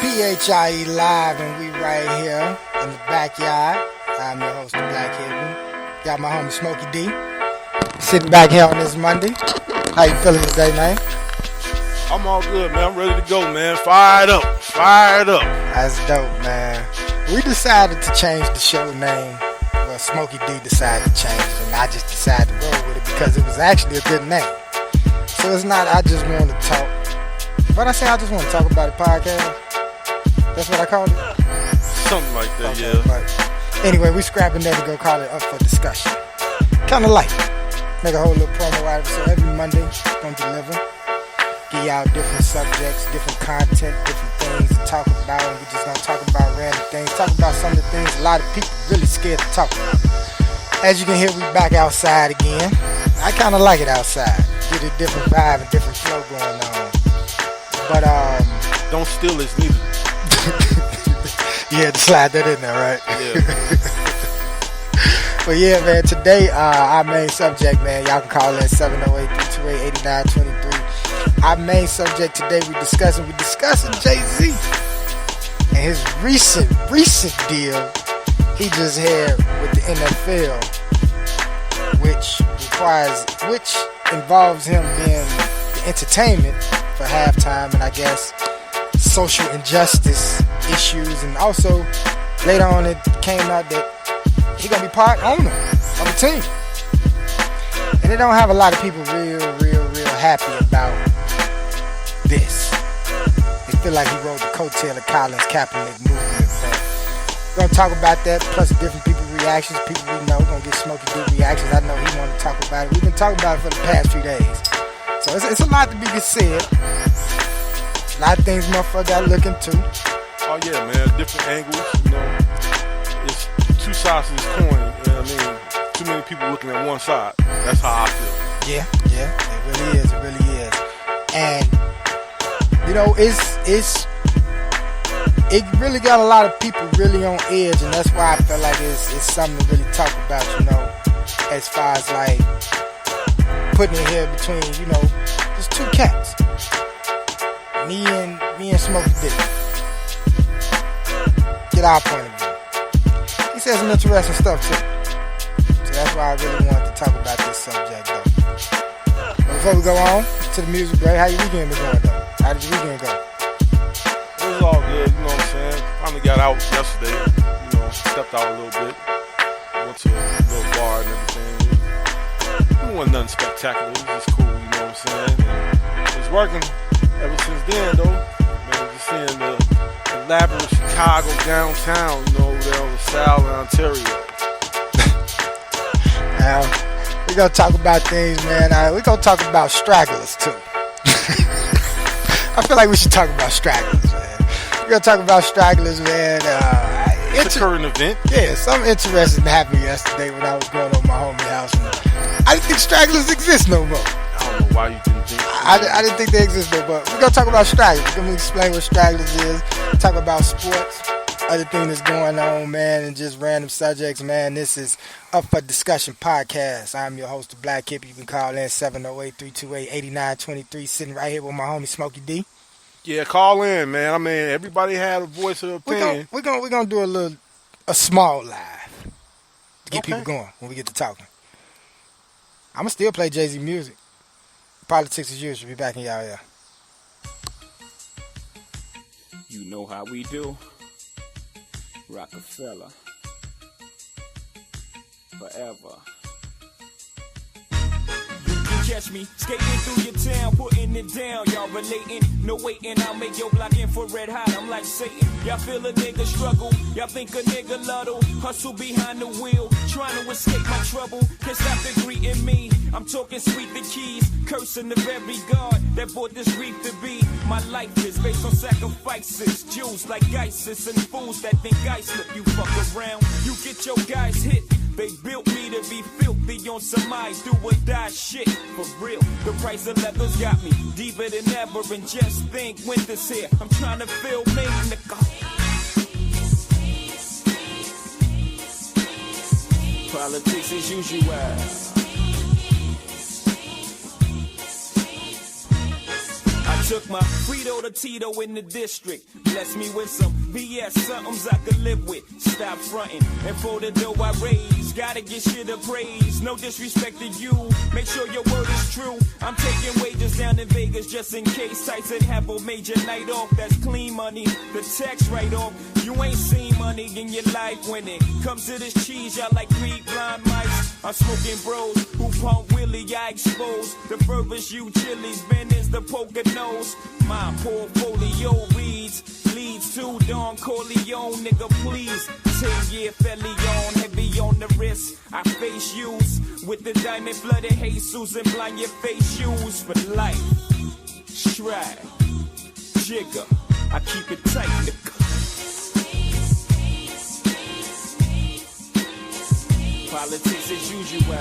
PHIE Live, and we right here in the backyard. I'm your host, the Black Hippie. Got my homie Smokey D sitting back here on this Monday. How you feeling today, man? I'm all good, man. I'm ready to go, man. Fired up. That's dope, man. We decided to change the show name. Well, Smokey D decided to change it, and I just decided to roll with it because it was actually a good name. So it's not I just want to talk. But I say I just want to talk about the podcast. That's what I called it? Something like that, okay, yeah. But anyway, we scrapping that to go call it Up for Discussion. Kind of light. Make a whole little promo out of it. So every Monday, going to deliver. Give y'all different subjects, different content, different things to talk about. And we're just going to talk about random things. Talk about some of the things a lot of people really scared to talk about. As you can hear, we back outside again. I kind of like it outside. Get a different vibe and different flow going on. But, don't steal this neither. You had to slide that in there, right? Yeah. But yeah, man, today, our main subject, man, y'all can call in 708-328-8923. Our main subject today, we discussing Jay-Z and his recent deal he just had with the NFL, which involves him being the entertainment for halftime, and I guess social injustice issues, and also later on it came out that he gonna be part owner of the team, and they don't have a lot of people real happy about this. They feel like he rode the coattail of Colin Kaepernick movement. But we're gonna talk about that, plus different people's reactions, people we know. We're gonna get Smokey D reactions. I know he want to talk about it. We've been talking about it for the past few days, so it's a lot to be said. A lot of things motherfucker got to look into. Oh yeah, man. Different angles, you know. It's two sides to this coin. You know what I mean? Too many people looking at one side. That's how I feel. Yeah. It really is. And you know, it really got a lot of people really on edge, and that's why I feel like it's something to really talk about. You know, as far as like putting it here between, you know, just two cats. Me and Smokey D. Get our point of view. He said some interesting stuff too. So that's why I really wanted to talk about this subject though. But before we go on to the music break, how your weekend been going though? How did your weekend go? It was all good, you know what I'm saying? Finally got out yesterday, you know, stepped out a little bit. Went to a little bar and everything. It wasn't nothing spectacular, it was just cool, you know what I'm saying? And it was working. Ever since then, though, man, just seeing the elaborate Chicago downtown, you know, over there on LaSalle in Ontario. Now, we're going to talk about things, man. We're going to talk about stragglers, too. I feel like we should talk about stragglers, man. We're going to talk about stragglers, man. It's a current event. Yeah, something interesting happened yesterday when I was going over my homie house. And I didn't think stragglers exist no more. I don't know why you didn't think I didn't think they existed, but we're going to talk about stragglers. We're going to explain what stragglers is, talk about sports, other things that's going on, man, and just random subjects, man. This is Up for Discussion podcast. I'm your host, the Black Hippie. You can call in 708-328-8923, sitting right here with my homie Smokey D. Yeah, call in, man. I mean, everybody had a voice of opinion. We're gonna do a small live to get people going when we get to talking. I'm going to still play Jay-Z music. Politics as usual. Be back in y'all ear. You know how we do. Rockefeller. Forever. Catch me skating through your town, putting it down. Y'all relating, no waiting. I'll make your block infrared hot. I'm like Satan. Y'all feel a nigga struggle. Y'all think a nigga luddle. Hustle behind the wheel, trying to escape my trouble. Can't stop the greeting me. I'm talking sweet the keys, cursing the very God that brought this reef to be. My life is based on sacrifices. Jews like ISIS and fools that think I slip. You fuck around, you get your guys hit. They built me to be filthy on some eyes, do or die shit. For real, the price of leather's got me deeper than ever. And just think, winter's here. I'm trying to feel me, nigga. Politics as usual. I Took my Frito to Tito in the district. Bless me with some BS, somethings I could live with. Stop fronting, and for the dough I raise, gotta get shit of praise. No disrespect to you, make sure your word is true. I'm taking wages down in Vegas just in case Tyson have a major night off. That's clean money, the tax write-off. You ain't seen money in your life when it comes to this cheese. Y'all like Creed blind mice. I'm smoking bros who pump Willie. I expose the furthest you chilies. Ben is the poker nose. My portfolio leads to Don Corleone, nigga, please. 10-year Felion, heavy on the wrist. I face use with the diamond flooded Jesus and blind your face shoes for life. Stride, jigger, I keep it tight, nigga. Politics as usual.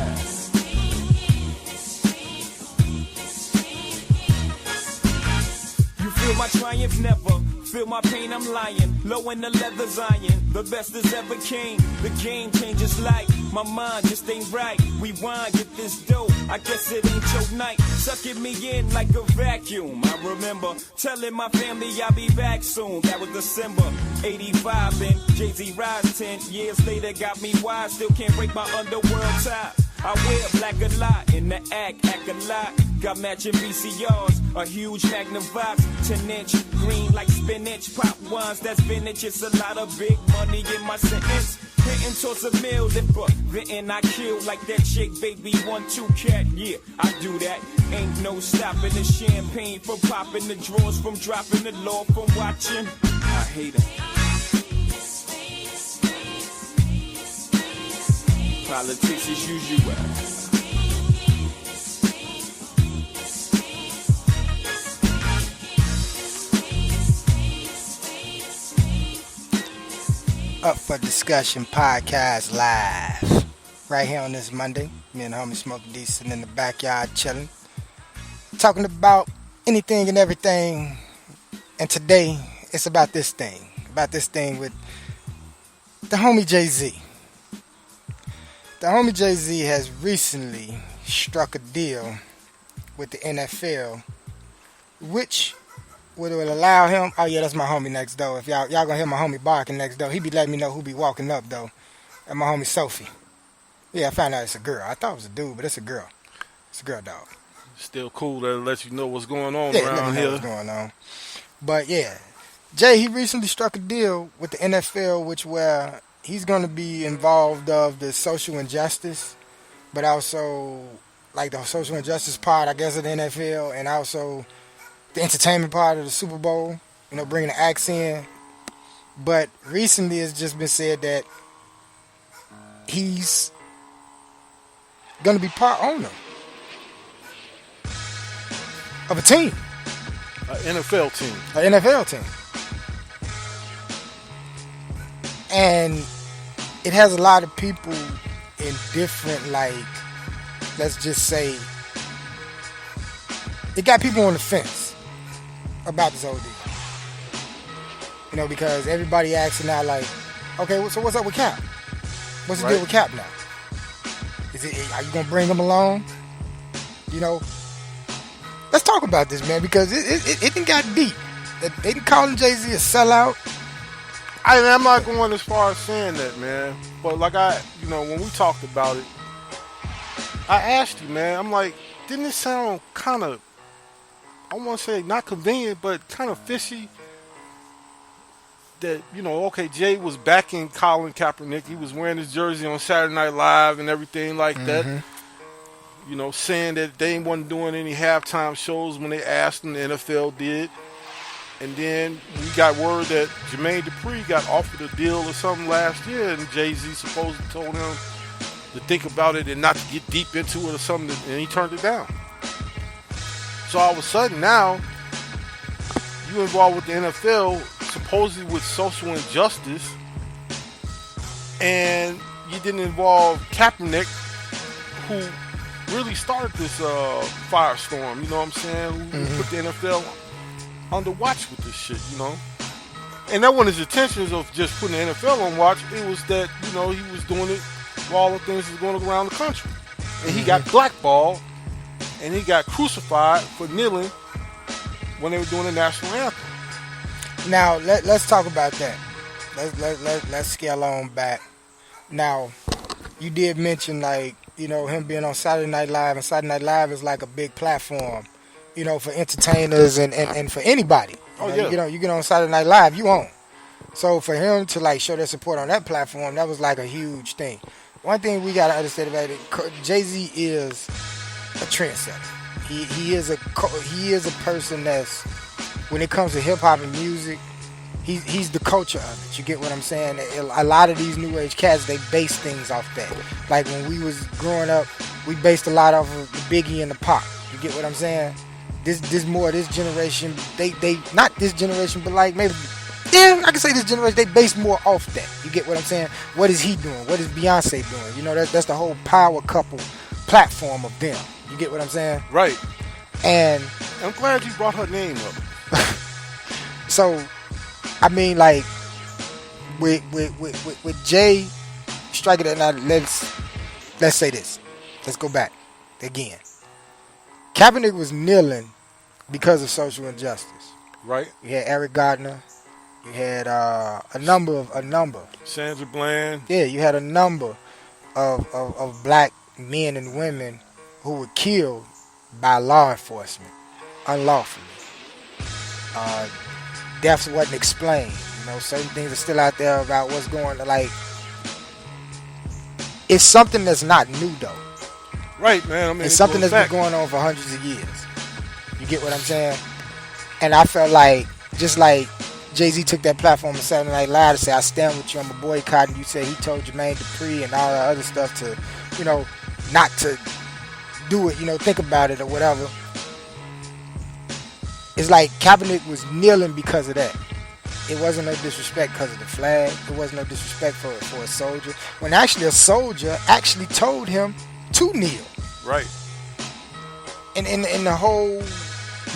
You feel my triumph never. Feel my pain, I'm lying. Low in the leather's iron. The best that's ever came. The game changes like my mind just ain't right. Rewind, get this dope. I guess it ain't your night. Sucking me in like a vacuum. I remember telling my family I'll be back soon. That was December 85 and Jay-Z rise 10 years later got me wise. Still can't break my underworld tie. I wear black a lot, in the act a lot. Got matching VCRs, a huge Magnum box, 10-inch, green like spinach. Pop wines, that's vintage, it's a lot of big money in my sentence. Hitting towards a meal, lipper, venting I kill like that chick, baby, 1-2 cat, yeah, I do that. Ain't no stopping the champagne from popping, the drawers from dropping, the law from watching. I hate it. Politics as usual. Up for Discussion podcast live. Right here on this Monday. Me and the homie Smokey D sitting in the backyard chilling. Talking about anything and everything. And today, it's about this thing. About this thing with the homie Jay-Z. The homie Jay-Z has recently struck a deal with the NFL, which would allow him. Oh yeah, that's my homie next door. If y'all gonna hear my homie barking next door, he be letting me know who be walking up though. And my homie Sophie. Yeah, I found out it's a girl. I thought it was a dude, but it's a girl. It's a girl dog. Still cool that it lets you know what's going on Yeah, around let me know here. what's going on. But yeah, Jay, he recently struck a deal with the NFL, which where he's going to be involved of the social injustice, but also like the social injustice part, I guess, of the NFL, and also the entertainment part of the Super Bowl, you know, bringing the acts in. But recently it's just been said that he's going to be part owner of a team. An NFL team. An NFL team. And it has a lot of people in different, like, let's just say, it got people on the fence about this whole deal. You know, because everybody asking now, like, okay, so what's up with Cap? What's the deal with Cap now? Are you going to bring him along? You know, let's talk about this, man, because it done got deep. They done calling Jay-Z a sellout. I'm not going as far as saying that, man. But like when we talked about it, I asked you, man, I'm like, didn't it sound kind of, I want to say not convenient, but kind of fishy that, okay, Jay was backing Colin Kaepernick. He was wearing his jersey on Saturday Night Live and everything like that. Saying that they wasn't doing any halftime shows when they asked him, the NFL did. And then we got word that Jermaine Dupri got offered a deal or something last year, and Jay-Z supposedly told him to think about it and not to get deep into it or something, and he turned it down. So all of a sudden now, you involved with the NFL, supposedly with social injustice, and you didn't involve Kaepernick, who really started this firestorm, you know what I'm saying, who put the NFL under watch with this shit, And that wasn't his intentions of just putting the NFL on watch. It was that, he was doing it for all the things that was going around the country. And he got blackballed, and he got crucified for kneeling when they were doing the national anthem. Now let's talk about that. Let's scale on back. Now, you did mention like him being on Saturday Night Live, and Saturday Night Live is like a big platform, for entertainers and for anybody. You get on Saturday Night Live, you on. So for him to like show their support on that platform, that was like a huge thing. One thing we gotta understand about it, Jay-Z is a trendsetter. He is a person that's, when it comes to hip hop and music, he's the culture of it. You get what I'm saying? A lot of these new age cats, they base things off that. Like when we was growing up, we based a lot off of the Biggie and the Pac. You get what I'm saying? This generation, they not this generation, but like maybe, yeah, I can say this generation, they base more off that. You get what I'm saying? What is he doing? What is Beyonce doing? That's the whole power couple platform of them. You get what I'm saying? Right. And I'm glad you brought her name up. So, I mean, like with Jay striking that. Now let's say this. Let's go back again. Kaepernick was kneeling because of social injustice. Right. You had Eric Gardner. You had a number. Sandra Bland. Yeah, you had a number of black men and women who were killed by law enforcement unlawfully. Deaths wasn't explained. Certain things are still out there about what's going on. Like, it's something that's not new though. Right, man. I mean, it's something that's been going on for hundreds of years. You get what I'm saying? And I felt like, just like Jay-Z took that platform on Saturday Night Live to say, I stand with you, I'm a boycott, and you said he told Jermaine Dupri and all that other stuff to, not to do it, think about it or whatever. It's like Kaepernick was kneeling because of that. It wasn't no disrespect because of the flag. It wasn't no disrespect for a soldier. When actually a soldier actually told him to kneel. Right. In the whole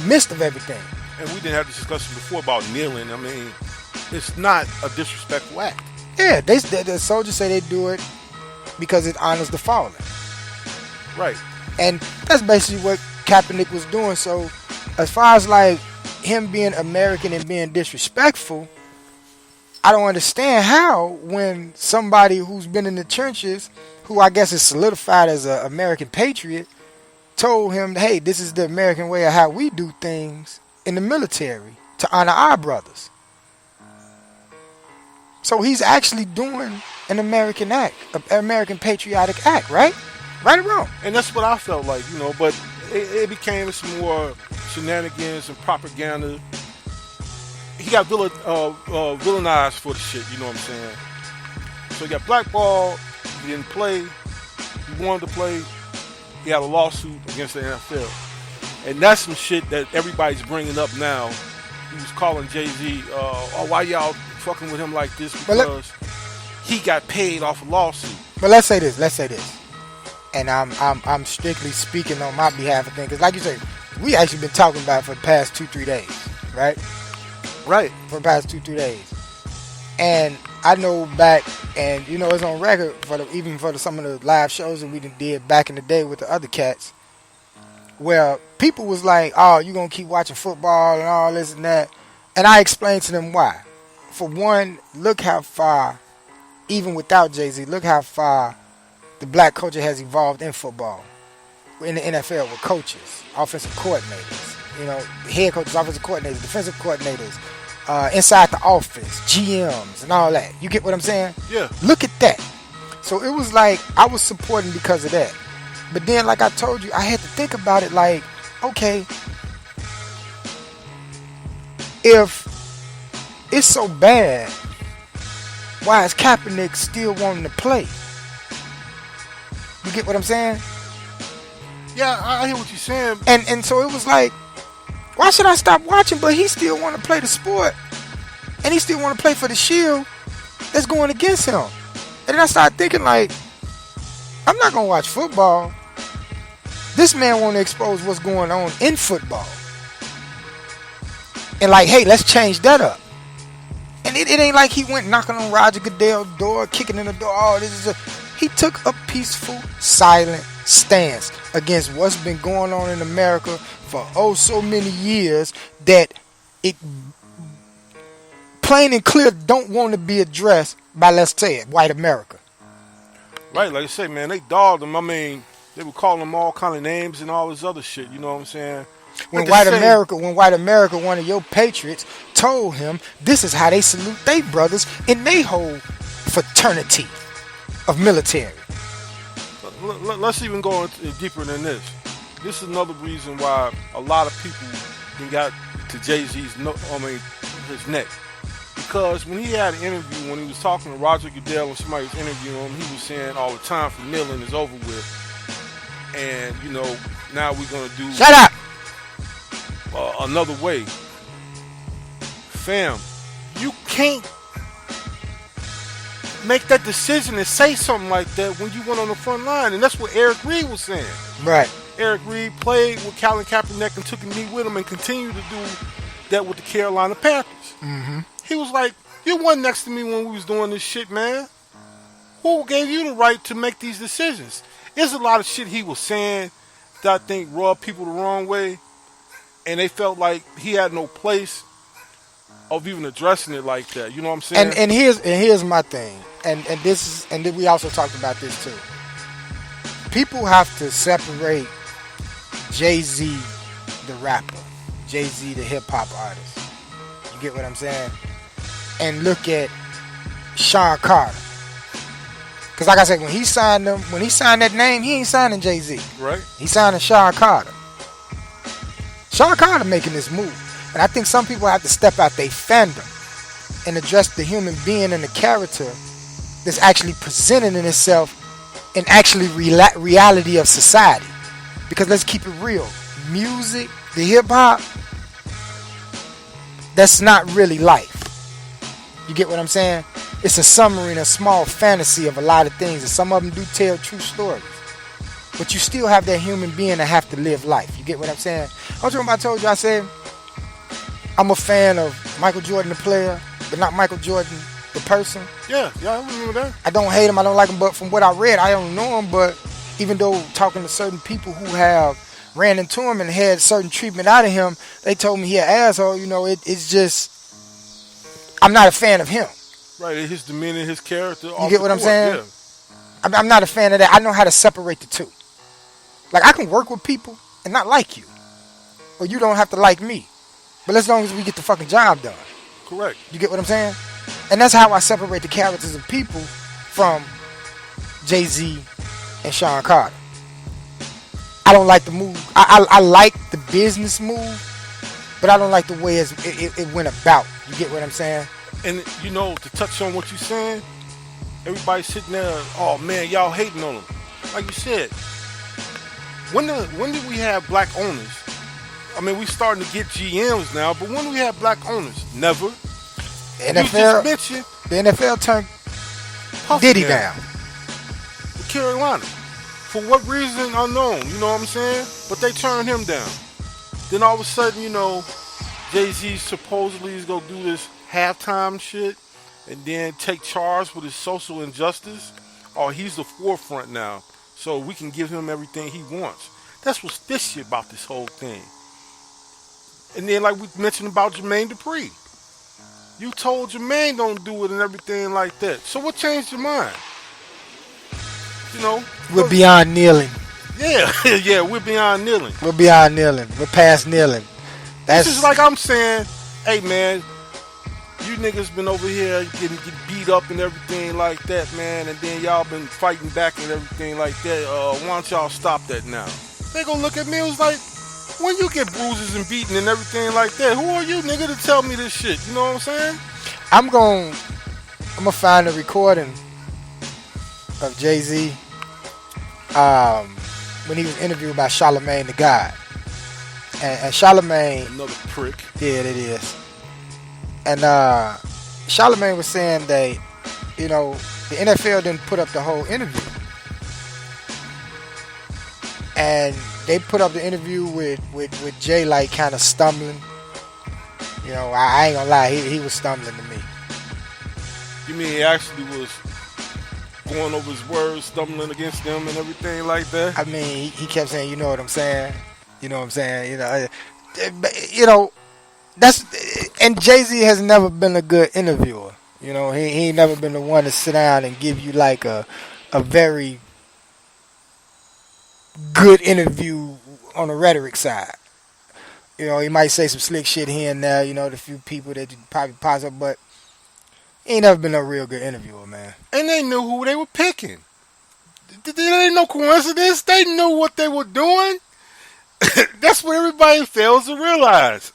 midst of everything. And we didn't have this discussion before about kneeling. I mean, it's not a disrespectful act. Yeah, the soldiers say they do it because it honors the fallen. Right. And that's basically what Kaepernick was doing. So as far as like him being American and being disrespectful, I don't understand how when somebody who's been in the trenches, who I guess is solidified as an American patriot, told him, hey, this is the American way of how we do things in the military to honor our brothers. So he's actually doing an American act, an American patriotic act, right? Right or wrong? And that's what I felt like, but it became some more shenanigans and propaganda. He got villainized for the shit, you know what I'm saying? So he got blackballed, he didn't play, he wanted to play, he had a lawsuit against the NFL. And that's some shit that everybody's bringing up now. He was calling Jay-Z, why y'all fucking with him like this? Because he got paid off a lawsuit. But let's say this. And I'm strictly speaking on my behalf of things. Because like you say, we actually been talking about it for the past 2-3 days. Right? Right. For the past 2-3 days. And I know back, and it's on record even for some of the live shows that we did back in the day with the other cats, where people was like, oh, you gonna keep watching football and all this and that. And I explained to them why. For one, look how far, even without Jay-Z, look how far the black culture has evolved in football. In the NFL with coaches, offensive coordinators, head coaches, offensive coordinators, defensive coordinators, inside the office, GMs and all that. You get what I'm saying? Yeah. Look at that. So it was like I was supporting because of that. But then, like I told you, I had to think about it like, okay, if it's so bad, why is Kaepernick still wanting to play? You get what I'm saying? Yeah, I hear what you're saying. And so it was like, why should I stop watching? But he still want to play the sport. And he still want to play for the shield that's going against him. And then I started thinking like, I'm not going to watch football. This man want to expose what's going on in football. And like, hey, let's change that up. And it ain't like he went knocking on Roger Goodell's door, kicking in the door. Oh, this is He took a peaceful, silent stance against what's been going on in America for so many years that it plain and clear don't want to be addressed by, let's say it, white America. Right, like I say, man, they dogged him. I mean, they were calling him all kind of names and all this other shit. You know what I'm saying? When white America, one of your patriots, told him this is how they salute their brothers in their whole fraternity of military. Let's even go deeper than this. This is another reason why a lot of people got to Jay-Z's, his neck. Because when he had an interview, when he was talking to Roger Goodell and somebody was interviewing him, he was saying all the time for kneeling is over with. And, now we're going to do... Shut up! Another way. Fam, you can't make that decision and say something like that when you went on the front line. And that's what Eric Reed was saying. Right. Eric Reed played with Colin Kaepernick and took a knee with him and continued to do that with the Carolina Panthers. Mm-hmm. He was like, you wasn't next to me when we was doing this shit, man. Who gave you the right to make these decisions? There's a lot of shit he was saying that I think rubbed people the wrong way. And they felt like he had no place of even addressing it like that. You know what I'm saying? And here's my thing. And we also talked about this too. People have to separate Jay-Z the rapper, Jay-Z the hip hop artist. You get what I'm saying? And look at Sean Carter. Because like I said, when he signed that name, he ain't signing Jay-Z. Right. He signing Sean Carter. Sean Carter making this move. And I think some people have to step out their fandom and address the human being and the character that's actually presenting in itself in actually reality of society. Because let's keep it real. Music, the hip-hop, that's not really life. You get what I'm saying? It's a summary and a small fantasy of a lot of things. And some of them do tell true stories. But you still have that human being that have to live life. You get what I'm saying? I told you, I said, I'm a fan of Michael Jordan, the player, but not Michael Jordan, the person. Yeah, I remember that. I don't hate him, I don't like him, but from what I read, I don't know him. But even though talking to certain people who have ran into him and had certain treatment out of him, they told me he an asshole. It's just, I'm not a fan of him. Right, his demeanor, his character. You get what I'm saying? Yeah. I'm not a fan of that. I know how to separate the two. Like, I can work with people and not like you. Or you don't have to like me. But as long as we get the fucking job done. Correct. You get what I'm saying? And that's how I separate the characters of people from Jay-Z and Sean Carter. I don't like the move. I like the business move, but I don't like the way it went about. You get what I'm saying? And, to touch on what you're saying, everybody's sitting there, oh, man, y'all hating on him. Like you said, when did we have black owners? I mean, we starting to get GMs now, but when do we have black owners? Never. The NFL turned Puffy Diddy down. Carolina. For what reason, unknown. You know what I'm saying? But they turned him down. Then all of a sudden, Jay-Z supposedly is going to do this halftime shit and then take charge with his social injustice. Oh, he's the forefront now. So we can give him everything he wants. That's what's fishy about this whole thing. And then, like we mentioned about Jermaine Dupri, you told Jermaine don't do it and everything like that. So what changed your mind? We're beyond kneeling. Yeah, we're beyond kneeling. We're beyond kneeling. We're past kneeling. This is like I'm saying, hey man, you niggas been over here getting beat up and everything like that, man, and then y'all been fighting back and everything like that. Why don't y'all stop that now? They gonna look at me and was like, when you get bruises and beaten and everything like that, who are you, nigga, to tell me this shit? You know what I'm saying? I'm gonna find a recording of Jay-Z when he was interviewed by Charlamagne the God. And Charlamagne... Another prick. Yeah, it is. And Charlamagne was saying that, the NFL didn't put up the whole interview. And they put up the interview with Jay, like, kind of stumbling. I ain't gonna lie, he was stumbling to me. You mean he actually was going over his words, stumbling against them and everything like that. I mean, he kept saying, you know what I'm saying? You know what I'm saying? You know, that's, and Jay-Z has never been a good interviewer. You know, he ain't never been the one to sit down and give you like a very good interview on the rhetoric side. You know, he might say some slick shit here and there, you know, the few people that you probably positive, but he ain't never been a real good interviewer, man. And they knew who they were picking. It ain't no coincidence. They knew what they were doing. That's what everybody fails to realize.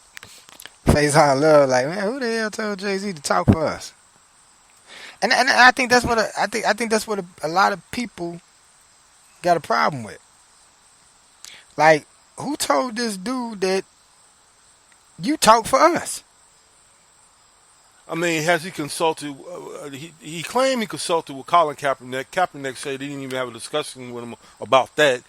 Faison Love, like, man, who the hell told Jay-Z to talk for us? And I think that's what I think that's what a lot of people got a problem with. Like, who told this dude that you talk for us? I mean, has he consulted? He claimed he consulted with Colin Kaepernick. Kaepernick said he didn't even have a discussion with him about that.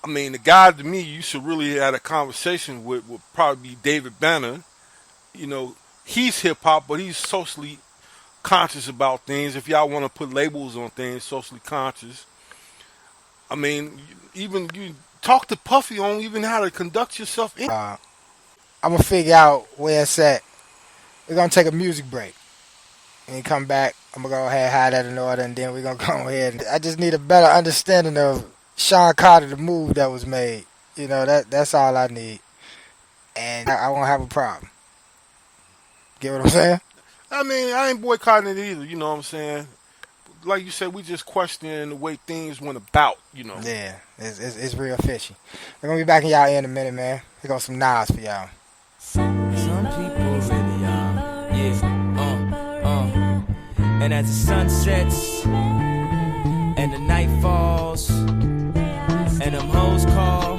I mean, the guy to me you should really have a conversation with would probably be David Banner. You know, he's hip hop, but he's socially conscious about things. If y'all want to put labels on things, socially conscious. I mean, even you talk to Puffy on even how to conduct yourself. I'm gonna figure out where it's at. We're gonna take a music break. And come back, I'm gonna go ahead and have that in order, and then we're gonna go ahead. I just need a better understanding of Sean Carter, the move that was made. You know, that's all I need. And I won't have a problem. Get what I'm saying? I mean, I ain't boycotting it either, you know what I'm saying? Like you said, we just questioning the way things went about, you know. Yeah, it's real fishy. We're gonna be back in y'all in a minute, man. Here goes some Nas for y'all. Some people really and as the sun sets and the night falls and them hoes call,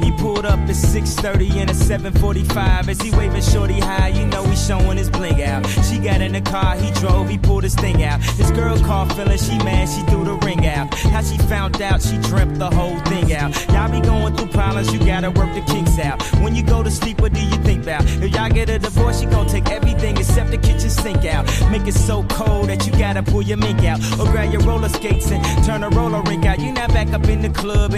he pulled up at 6:30 and a 7:45 as he waving shorty high. You know he showing his bling out. She got in the car, he drove, he pulled his thing out. His girl called feeling she mad, she threw the ring out. How she found out, she dreamt the whole thing out. Y'all be going through problems, you gotta work the kinks out. When you go to sleep, what do you think about? If y'all get a divorce, she gon' take everything except the kitchen sink out. Make it so cold that you gotta pull your mink out. Or grab your roller skates and turn a roller rink out. You not back up in the club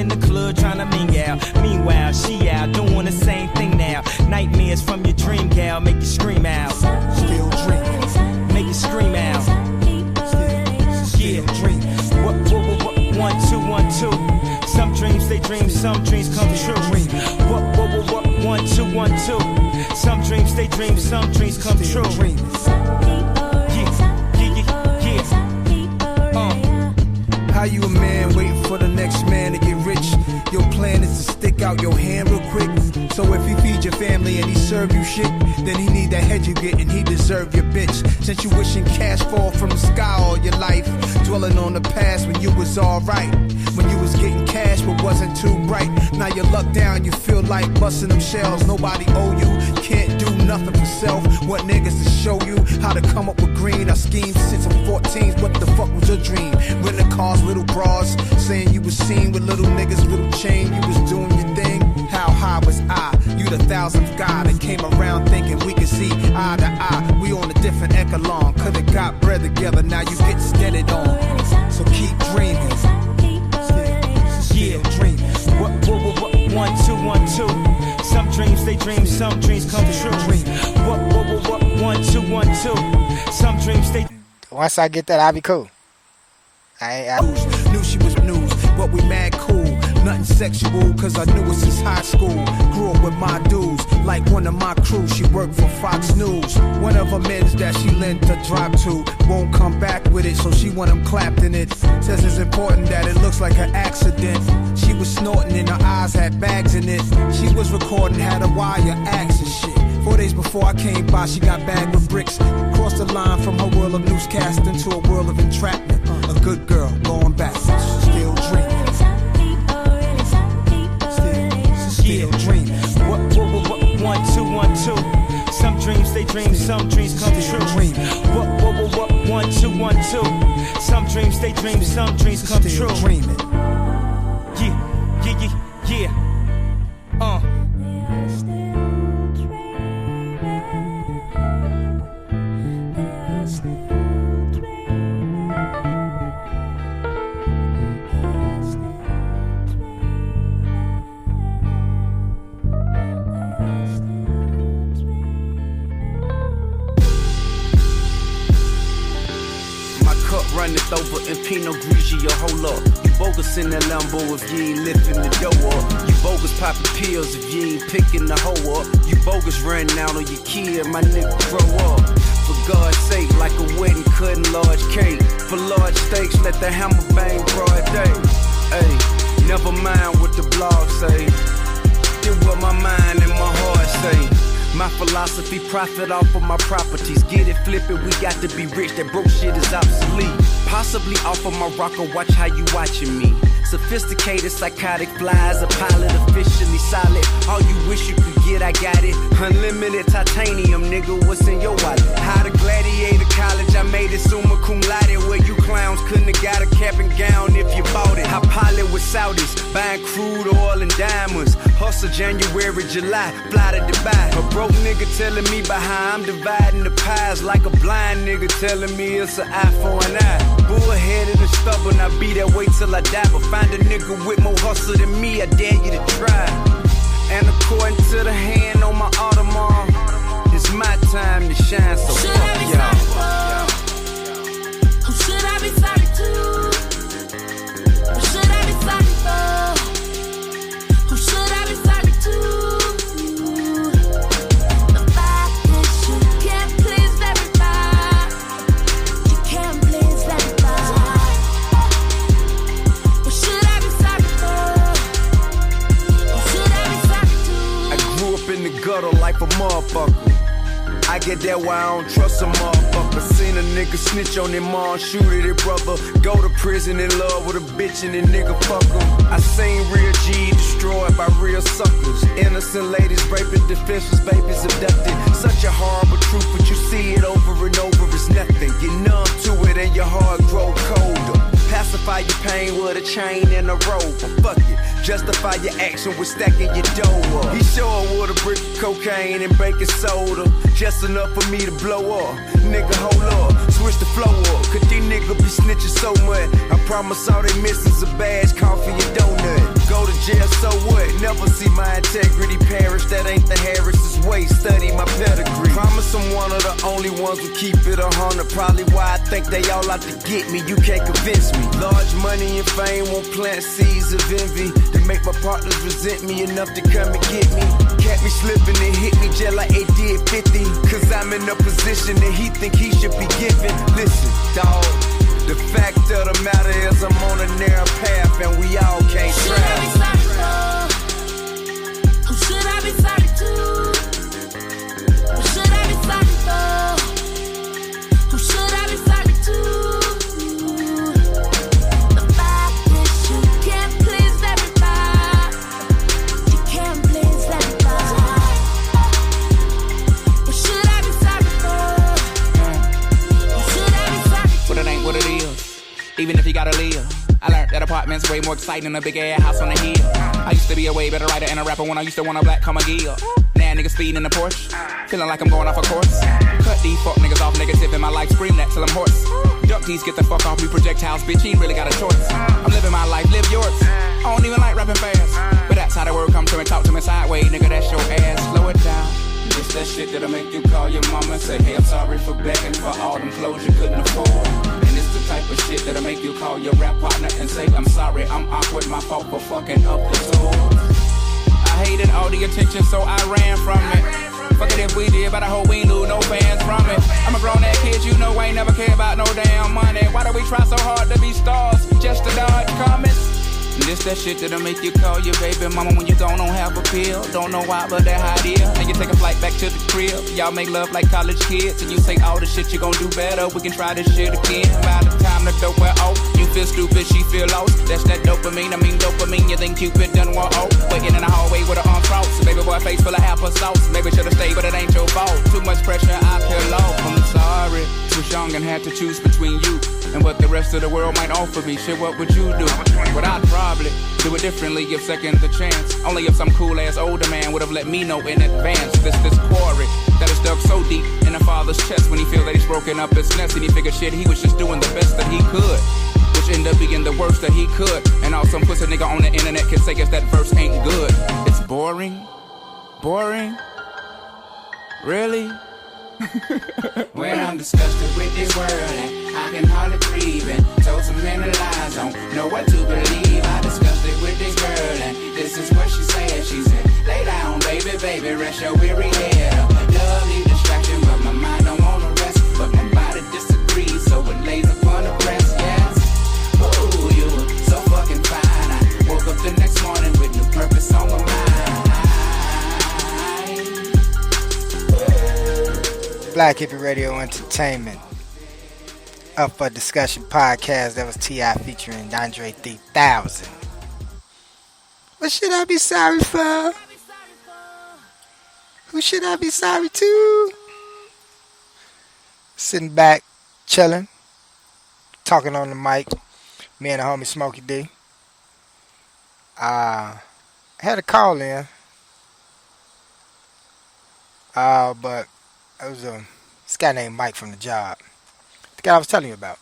trying to ming out. Meanwhile, she out doing the same thing now. Nightmares from your dream gal make you scream out. Still dreaming. Make you scream out. Still dreaming. What, 1, 2, 1, 2. Some dreams they dream, some dreams come true. What, 1, 2, 1, 2. Some dreams they dream, some dreams come true. How you a man waiting for the next man to get rich? Your plan is to stick out your hand real quick. So if he feed your family and he serve you shit, then he need that head you get and he deserve your bitch. Since you wishing cash fall from the sky all your life, dwelling on the past when you was alright, when you was getting cash but wasn't too bright. Now you luck down, you feel like busting them shells. Nobody owe you, can't do nothing for self. Want niggas to show you how to come up with green. I schemed since I'm 14, what the fuck was your dream? Renting cars, little bras, saying you was seen with little niggas, little chain, you was doing your thing. How high was I? You the thousandth guy that came around thinking we could see eye to eye. We on a different echelon, could've got bread together, now you get steadied on. So keep dreaming. Still dreaming. What, 1, 2, 1, 2. Some dreams they dream, some dreams come true. What, 1, 2, 1, 2. Some dreams they. Once I get that, I'll be cool. Knew she was news, but we mad cool. Nothing sexual, cause I knew it since high school. Grew up with my dudes, like one of my crew. She worked for Fox News. One of her men's that she lent a drop to won't come back with it, so she want him clapped in it. Says it's important that it looks like an accident. She was snorting and her eyes had bags in it. She was recording, had a wire axe and shit. 4 days before I came by, she got bagged with bricks. Crossed the line from her world of newscasting to a world of entrapment. A good girl going backwards, still dreaming. Still dreaming. What, 1, 2, 1, 2. Some dreams they dream, some dreams come true. What, 1, 2, 1, 2. Some dreams they dream, some dreams come true. Dreaming. Yeah. runneth over in Pinot Grigio, hold up. You bogus in that Lambo if you ain't lifting the dough up. You bogus popping pills if you ain't picking the hoe up. You bogus running out on your kid, my nigga grow up. For God's sake, like a wedding cutting large cake. For large stakes, let the hammer bang broad day. Hey, never mind what the blog say. Did what my mind and my heart say. My philosophy, profit off of my properties. Get it, flip it, we got to be rich. That broke shit is obsolete. Possibly off of my rocker, watch how you watching me. Sophisticated, psychotic flies, a pilot officially solid. All you wish you could get, I got it. Unlimited titanium, nigga, what's in your wallet? How to gladiator college, I made it summa cum laude. Where you clowns couldn't have got a cap and gown if you bought it. I pilot with Saudis, buying crude oil and diamonds. Hustle January, July, fly to Dubai. A broke nigga telling me about how I'm dividing the pies. Like a blind nigga telling me it's an eye for an eye. Bullheaded and stubborn, I be that way till I die. But find a nigga with more hustle than me, I dare you to try. And according to the hand on my Audemars, it's my time to shine, so should fuck I be y'all. sorry for? Who should I be sorry to? Who should I be sorry for? Who should I be sorry to? The fact that you can't please everybody. You can't please everybody. Who should I be sorry for? Who should I be sorry to? I grew up in the gutter like a motherfucker. I get that why I don't trust a motherfucker. Seen a nigga snitch on him mom, shoot at his brother. Go to prison in love with a bitch and a nigga fuck him. I seen real G destroyed by real suckers. Innocent ladies raping, defenseless babies abducted. Such a horrible truth, but you see it over and over, it's nothing. Get numb to it and your heart grow colder. Pacify your pain with a chain and a rope. Fuck it, justify your action with stacking your dough up. He sure with a brick of cocaine and baking soda. Just enough for me to blow up. Nigga, hold up, switch the flow up. Cause these niggas be snitching so much. I promise all they miss is a badge, coffee, and donut. Go to jail, so what? Never see my integrity perish. That ain't the Harris's way. Study my pedigree. Promise I'm one of the only ones who keep it 100. Probably why I think they all out to get me. You can't convince me. Large money and fame won't plant seeds of envy to make my partners resent me enough to come and get me. Kept me slipping and hit me just like they did 50. Cause I'm in a position that he think he should be given. Listen, dawg, the fact of the matter is I'm on a narrow path and we all can't Should I be travel. sorry for? Who should I be sorry to? Who should I be sorry for? Who should I be sorry to? The fact that you can't please everybody. You can't please everybody. Who should I be sorry for? Who should I be sorry to? But it ain't what it is, even if you gotta live. I learned that apartment's way more exciting than a big ass house on the hill. I used to be a way better writer and a rapper when I used to want a black comma gear. Now niggas speeding in the Porsche, feeling like I'm going off a course. Cut these fuck niggas off, negative in my life, scream that till I'm hoarse. Duck these, get the fuck off me projectiles, bitch, you ain't really got a choice. I'm living my life, live yours. I don't even like rapping fast, but that's how the word come to me, talk to me sideways, nigga, that's your ass, slow it down. It's that shit that'll make you call your mama and say, hey, I'm sorry for begging for all them clothes you couldn't afford. And it's the type of shit that'll make you call your rap partner and say, I'm sorry, I'm awkward, my fault for fucking up the tour. I hated all the attention, so I ran from it. Fuck it if we did, but I hope we ain't lose no fans from it. I'm a grown ass kid, you know I ain't never care about no damn money. Why do we try so hard to be stars, just to dodge comments? And this that shit that'll make you call your baby mama when you don't have a pill. Don't know why, but that how it is. And you take a flight back to the crib. Y'all make love like college kids. And you say all the shit you gon' do better. We can try this shit again. By the time the dope wear off, you feel stupid, she feel lost. That's that dopamine, I mean dopamine. You think Cupid done want off. Waiting in the hallway with her arms crossed. Baby boy face full of applesauce. Maybe should've stayed, but it ain't your fault. Too much pressure, I feel low. I'm sorry. Was young and had to choose between you and what the rest of the world might offer me. Shit, what would you do? But I'd probably do it differently, give seconds a chance. Only if some cool ass older man would have let me know in advance. This quarry that is dug so deep in a father's chest when he feels that he's broken up his nest and he figured shit, he was just doing the best that he could, which ended up being the worst that he could. And all some pussy nigga on the internet can say guess that verse ain't good. It's boring? Boring? Really? When I'm disgusted with this world and I can hardly breathe and told so many lies, don't know what to believe. I disgusted with this girl and this is what she said. She said, lay down, baby, baby, rest your weary head. Lovely distraction, but my mind don't wanna rest. But my body disagrees, so it lays upon the breast, yes. Ooh, you were so fucking fine. I woke up the next morning with new purpose on my mind. Black Hippie Radio Entertainment. Up for Discussion podcast. That was T.I. featuring Andre 3000. What should I be sorry for? Who should I be sorry to? Sitting back, chilling, talking on the mic. Me and the homie Smokey D. I had a call in. But it was this guy named Mike from the job. The guy I was telling you about.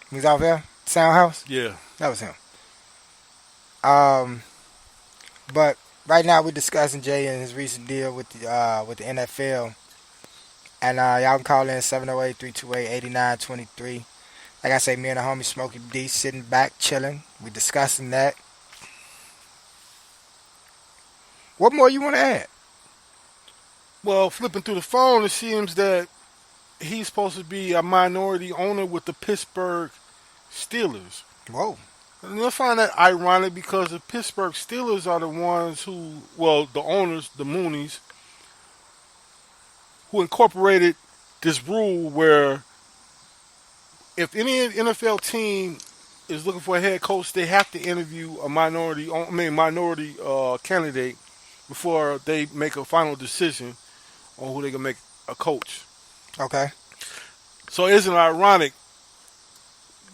He was out there, Sound House? Yeah. That was him. But right now we're discussing Jay and his recent deal with the NFL. And y'all can call in 708-328-8923. Like I say, me and the homie Smokey D sitting back, chilling. We're discussing that. What more you want to add? Well, flipping through the phone, it seems that he's supposed to be a minority owner with the Pittsburgh Steelers. Whoa. And I find that ironic because the Pittsburgh Steelers are the ones who, well, the owners, the Moonies, who incorporated this rule where if any NFL team is looking for a head coach, they have to interview a minority candidate before they make a final decision on who they can make a coach. Okay. So isn't it ironic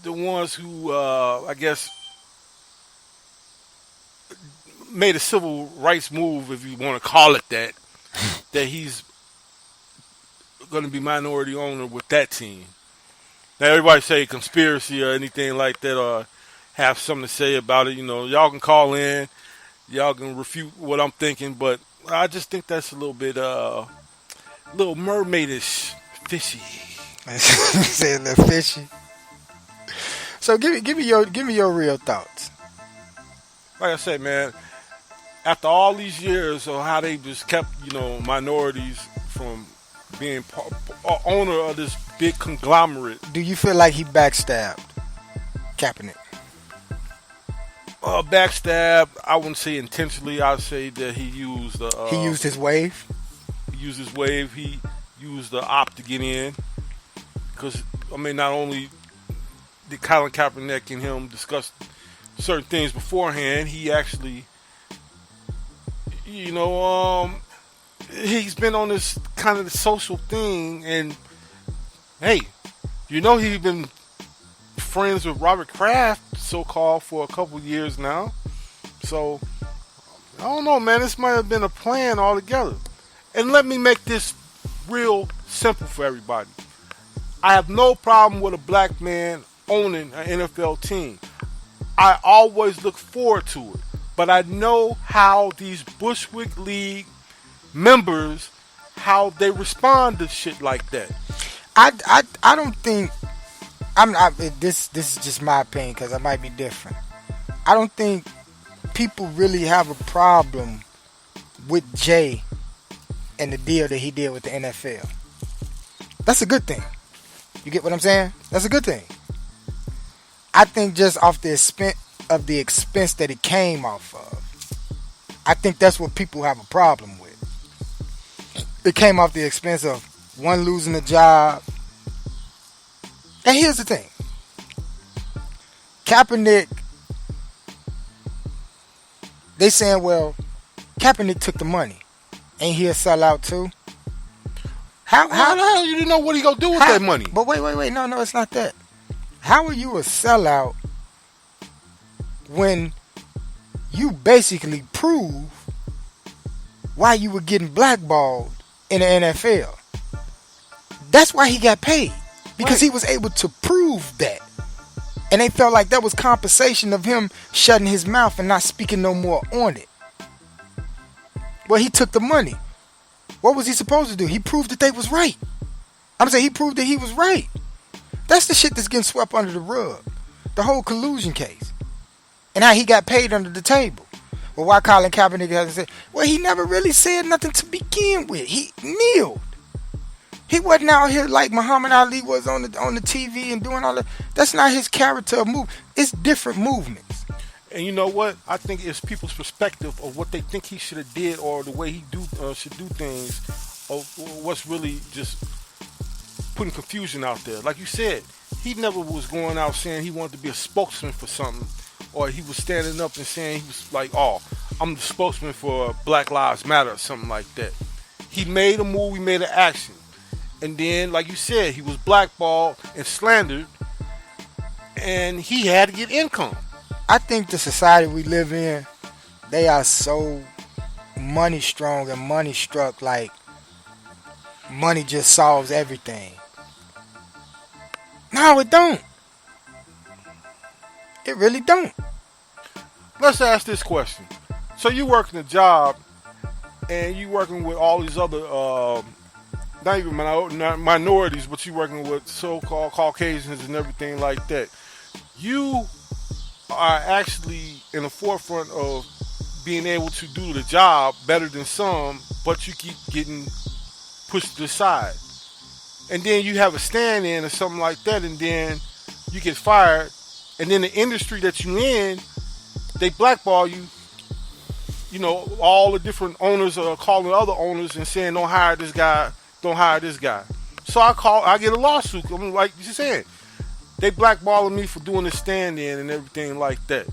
the ones who, I guess, made a civil rights move, if you want to call it that, that he's going to be minority owner with that team. Now, everybody say conspiracy or anything like that or have something to say about it. You know, y'all can call in. Y'all can refute what I'm thinking, but I just think that's a little bit, little mermaidish, fishy. Say a little fishy. So give me your real thoughts. Like I said, man, after all these years of how they just kept, minorities from being owner of this big conglomerate. Do you feel like he backstabbed Kaepernick? Backstab, I wouldn't say intentionally. I'd say that he used he used his wave. He used his wave. He used the op to get in. Because, not only did Colin Kaepernick and him discuss certain things beforehand, he actually, he's been on this kind of social thing. And, hey, he's been friends with Robert Kraft, so-called, for a couple years now. So, I don't know, man. This might have been a plan altogether. And let me make this real simple for everybody. I have no problem with a black man owning an NFL team. I always look forward to it. But I know how these Bushwick League members, how they respond to shit like that. I don't think... This is just my opinion because I might be different. I don't think people really have a problem with Jay and the deal that he did with the NFL. That's a good thing. You get what I'm saying? That's a good thing. I think just off the expense that it came off of, I think that's what people have a problem with. It came off the expense of one losing a job. And here's the thing. Kaepernick, they saying, well, Kaepernick took the money. Ain't he a sellout too? How the hell you didn't know what he gonna do with that money? But wait. No, it's not that. How are you a sellout when you basically prove why you were getting blackballed in the NFL? That's why he got paid. Because he was able to prove that. And they felt like that was compensation of him shutting his mouth and not speaking no more on it. Well, he took the money. What was he supposed to do? He proved that they was right. I'm saying he proved that he was right. That's the shit that's getting swept under the rug. The whole collusion case. And how he got paid under the table. Well, why Colin Kaepernick hasn't said? Well, he never really said nothing to begin with. He kneeled. He wasn't out here like Muhammad Ali was on the TV and doing all that. That's not his character of move. It's different movements. And you know what? I think it's people's perspective of what they think he should have did, or the way he should do things, or what's really just putting confusion out there. Like you said, he never was going out saying he wanted to be a spokesman for something, or he was standing up and saying he was like, "Oh, I'm the spokesman for Black Lives Matter," or something like that. He made a move. He made an action. And then, like you said, he was blackballed and slandered, and he had to get income. I think the society we live in, they are so money strong and money struck, like money just solves everything. No, it don't. It really don't. Let's ask this question. So you working a job, and you working with all these other, not even minorities, but you working with so-called Caucasians and everything like that. You are actually in the forefront of being able to do the job better than some, but you keep getting pushed to the side. And then you have a stand-in or something like that, and then you get fired, and then the industry that you in, they blackball you. You know, all the different owners are calling other owners and saying, don't hire this guy, don't hire this guy. So I get a lawsuit. I'm like you said, they blackballing me for doing the stand-in and everything like that.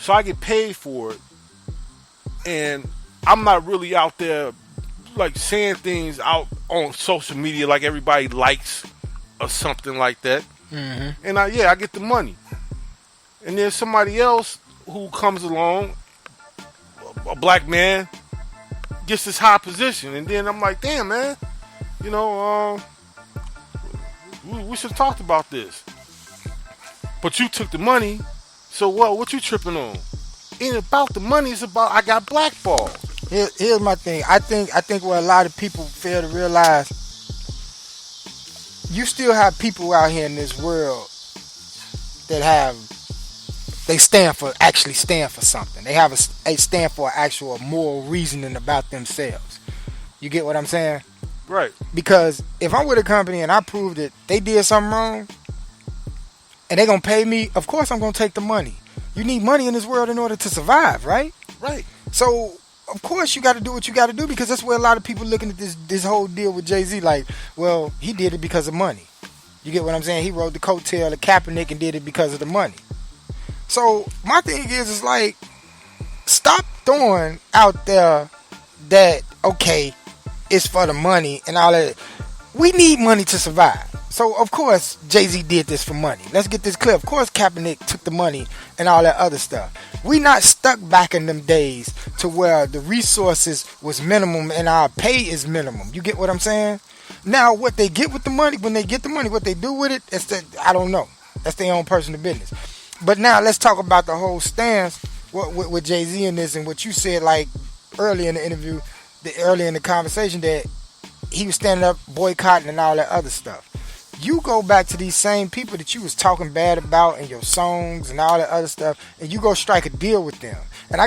So I get paid for it. And I'm not really out there like saying things out on social media like everybody likes or something like that. Mm-hmm. And I get the money. And then somebody else who comes along, a black man, gets this high position. And then I'm like, damn, man, you know, we should have talked about this. But you took the money, so what you tripping on? Ain't about the money, it's about I got blackballed. Here's my thing. I think what a lot of people fail to realize, you still have people out here in this world that stand for something. They stand for actual moral reasoning about themselves. You get what I'm saying? Right. Because if I'm with a company and I prove that they did something wrong and they're going to pay me, of course I'm going to take the money. You need money in this world in order to survive, right? Right. So, of course you got to do what you got to do, because that's where a lot of people looking at this whole deal with Jay-Z like, well, he did it because of money. You get what I'm saying? He rode the coattail of Kaepernick and did it because of the money. So, my thing is like, stop throwing out there that, okay, it's for the money and all that. We need money to survive. So, of course, Jay-Z did this for money. Let's get this clear. Of course, Kaepernick took the money and all that other stuff. We not stuck back in them days to where the resources was minimum and our pay is minimum. You get what I'm saying? Now, what they get with the money, when they get the money, what they do with it, I don't know. That's their own personal business. But now, let's talk about the whole stance with Jay-Z in this, and what you said like early in the interview, early in the conversation, that he was standing up boycotting and all that other stuff. You go back to these same people that you was talking bad about in your songs and all that other stuff, and you go strike a deal with them. And I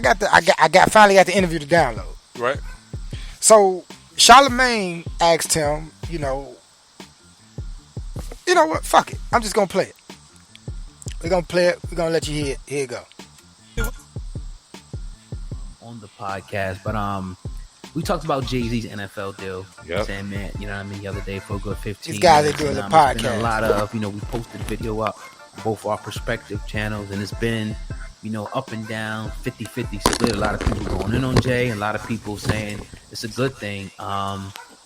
finally got the interview to download. Right. So Charlamagne asked him, you know what? Fuck it. I'm just gonna play it. We're gonna play it. We're gonna let you hear it. Here you go. On the podcast, but we talked about Jay-Z's NFL deal. Yep. Saying, man, you know what I mean, the other day for a good 15 These guys minutes, are doing the it's podcast. been a lot of, we posted a video up on both our respective channels, and it's been, up and down, 50-50 split. A lot of people going in on Jay, and a lot of people saying it's a good thing.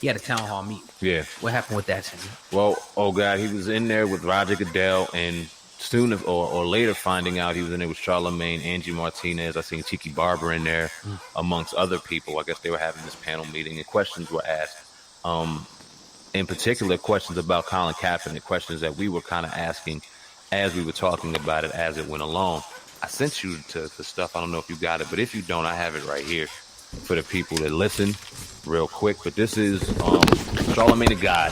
He had a town hall meeting. Yeah. What happened with that, Tim? Well, oh God, he was in there with Roger Goodell, and soon or later finding out he was in there with Charlamagne, Angie Martinez. I seen Tiki Barber in there, amongst other people. I guess they were having this panel meeting, and questions were asked. In particular, questions about Colin Kaepernick, questions that we were kind of asking as we were talking about it as it went along. I sent you to the stuff. I don't know if you got it, but if you don't, I have it right here. for the people that listen real quick. But this is Charlamagne the God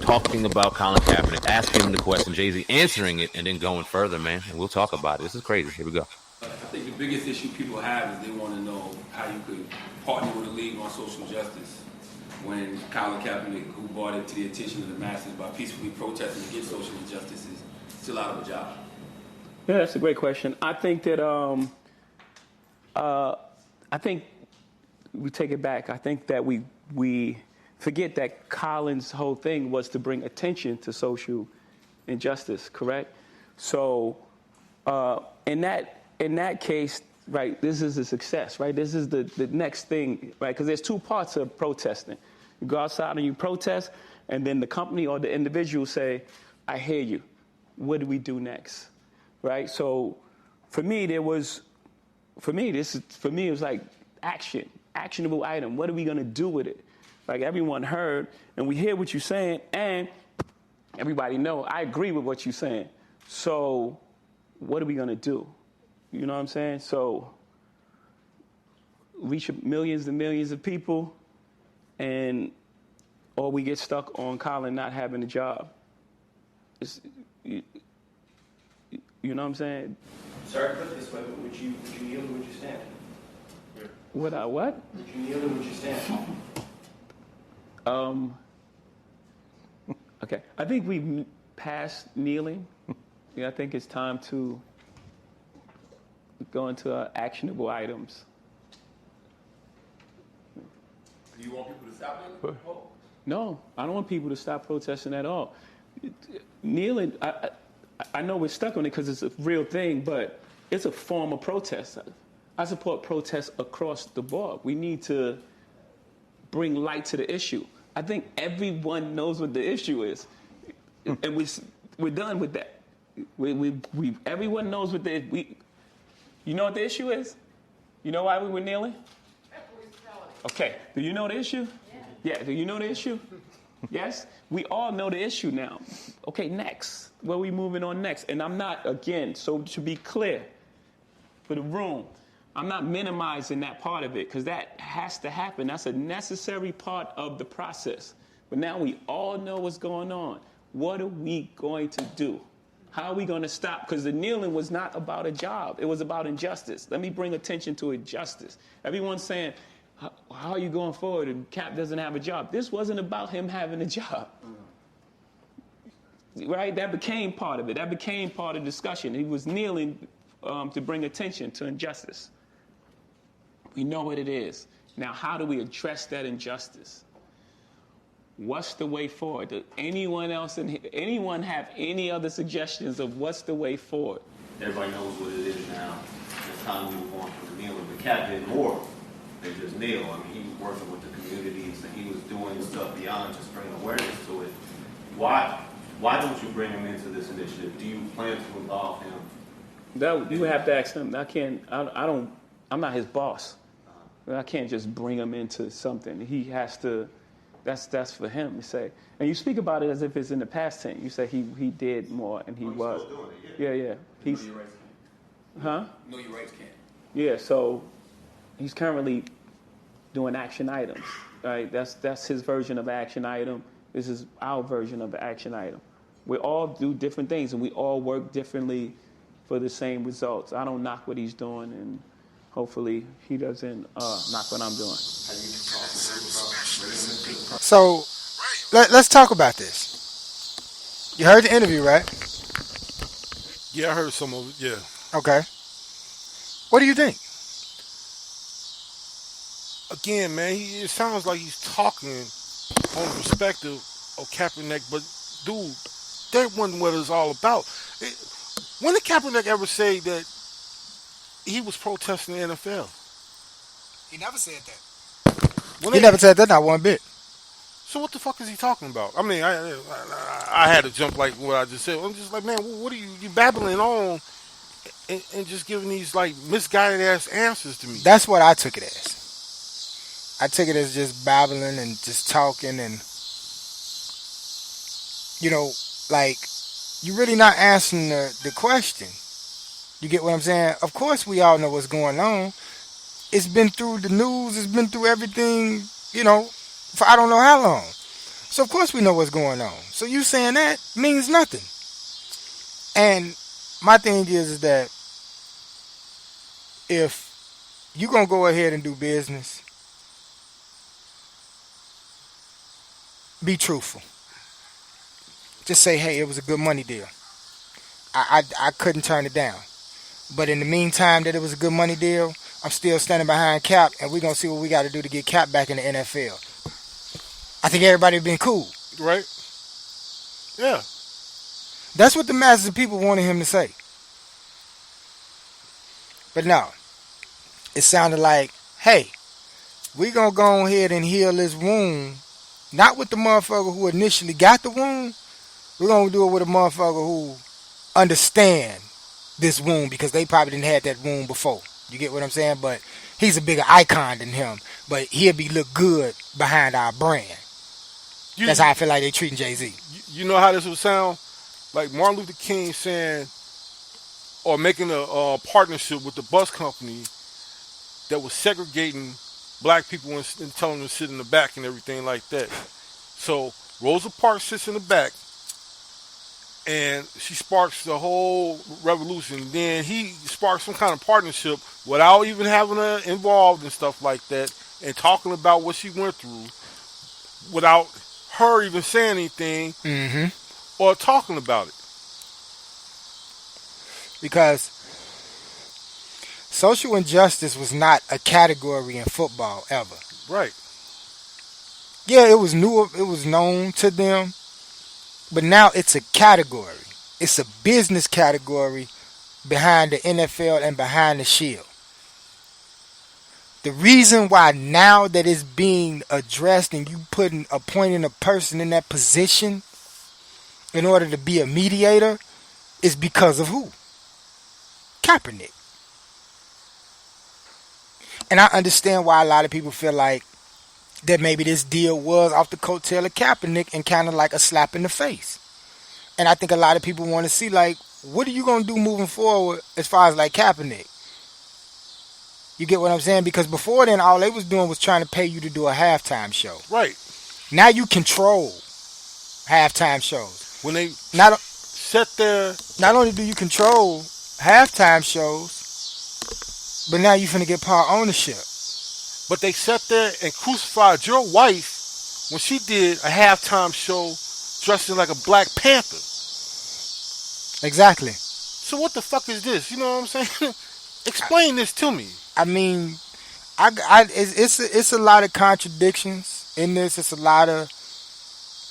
talking about Colin Kaepernick, asking him the question, Jay-Z answering it, and then going further, man. And we'll talk about it. This is crazy. Here we go. I think the biggest issue people have is they want to know how you could partner with a league on social justice when Colin Kaepernick, who brought it to the attention of the masses by peacefully protesting against social injustices, still out of a job. Yeah, that's a great question. I think that I think we take it back. I think that we forget that Colin's whole thing was to bring attention to social injustice, correct? So in that case, right, this is a success, right? This is the next thing, right? Because there's two parts of protesting. You go outside and you protest, and then the company or the individual say, I hear you. What do we do next? Right? So for me, it was like actionable item. What are we going to do with it? Like everyone heard, and we hear what you're saying, and everybody know, I agree with what you're saying. So what are we going to do? You know what I'm saying? So reach millions and millions of people, or we get stuck on Colin not having a job. You know what I'm saying? Sorry to put it this way, but would you kneel or would you stand? What? Would you kneel or would you stand? Okay. I think we've passed kneeling. Yeah, I think it's time to go into actionable items. Do you want people to stop kneeling? No, I don't want people to stop protesting at all. Kneeling, I know we're stuck on it because it's a real thing, but it's a form of protest. I support protests across the board. We need to bring light to the issue. I think everyone knows what the issue is, and we're done with that. Everyone knows what you know what the issue is? You know why we were kneeling? Okay. Do you know the issue? Yeah. Do you know the issue? Yes? We all know the issue now. Okay, next. Where are we moving on next? And I'm not, again, so to be clear for the room, I'm not minimizing that part of it because that has to happen. That's a necessary part of the process. But now we all know what's going on. What are we going to do? How are we going to stop? Because the kneeling was not about a job. It was about injustice. Let me bring attention to injustice. Everyone's saying, how are you going forward? And Cap doesn't have a job. This wasn't about him having a job. Right? That became part of it. That became part of the discussion. He was kneeling to bring attention to injustice. We know what it is. Now, how do we address that injustice? What's the way forward? Does anyone have any other suggestions of what's the way forward? Everybody knows what it is now. It's time to move on from the kneeling. But Cap did more than just kneel. I mean, he was working with the communities and he was doing stuff beyond just bringing awareness to it. Why don't you bring him into this initiative? Do you plan to involve him? That you have to ask him. I'm not his boss. I can't just bring him into something. He has to. That's for him to say. And you speak about it as if it's in the past tense. You say he did more and he was. Still doing it, yeah. You know your rights can't. Huh? You know your rights can't. Yeah. So he's currently doing action items. Right. That's his version of action item. This is our version of the action item. We all do different things and we all work differently for the same results. I don't knock what he's doing, and hopefully he doesn't knock what I'm doing. So let's talk about this. You heard the interview, right? Yeah, I heard some of it, yeah. Okay. What do you think? Again, man, it sounds like he's talking on the perspective of Kaepernick, but dude, that wasn't what it's all about. When did Kaepernick ever say that he was protesting the NFL? He never said that. He never said that, not one bit. So what the fuck is he talking about? I mean, I had to jump like what I just said. I'm just like, man, what are you babbling on and just giving these like misguided ass answers to me? That's what I took it as. I took it as just babbling and just talking and, like, you're really not answering the question. You get what I'm saying? Of course we all know what's going on. It's been through the news. It's been through everything, for I don't know how long. So, of course, we know what's going on. So, you saying that means nothing. And my thing is that if you're going to go ahead and do business, be truthful. Just say, hey, it was a good money deal. I couldn't turn it down. But in the meantime that it was a good money deal, I'm still standing behind Cap, and we're going to see what we got to do to get Cap back in the NFL. I think everybody been cool. Right? Yeah. That's what the masses of people wanted him to say. But no. It sounded like, hey, we going to go ahead and heal this wound. Not with the motherfucker who initially got the wound. We're going to do it with a motherfucker who understand this wound because they probably didn't have that wound before. You get what I'm saying? But he's a bigger icon than him. But he'll be look good behind our brand. That's how I feel like they treating Jay-Z. You know how this would sound? Like Martin Luther King saying, or making a partnership with the bus company that was segregating black people and telling them to sit in the back and everything like that. So Rosa Parks sits in the back, and she sparks the whole revolution. Then he sparks some kind of partnership without even having her involved and stuff like that, and talking about what she went through without her even saying anything or talking about it. Because social injustice was not a category in football ever. Right. Yeah, it was new. It was known to them. But now it's a category. It's a business category behind the NFL and behind the Shield. The reason why now that it's being addressed and you appointing a person in that position in order to be a mediator is because of who? Kaepernick. And I understand why a lot of people feel like that maybe this deal was off the coattail of Kaepernick and kind of like a slap in the face. And I think a lot of people want to see, like, what are you going to do moving forward as far as like Kaepernick? You get what I'm saying? Because before then, all they was doing was trying to pay you to do a halftime show. Right. Now you control halftime shows. When they not only do you control halftime shows, but now you finna get part ownership. But they sat there and crucified your wife when she did a halftime show dressed in like a Black Panther. Exactly. So what the fuck is this? You know what I'm saying? Explain this to me. I mean, it's a lot of contradictions in this. It's a lot of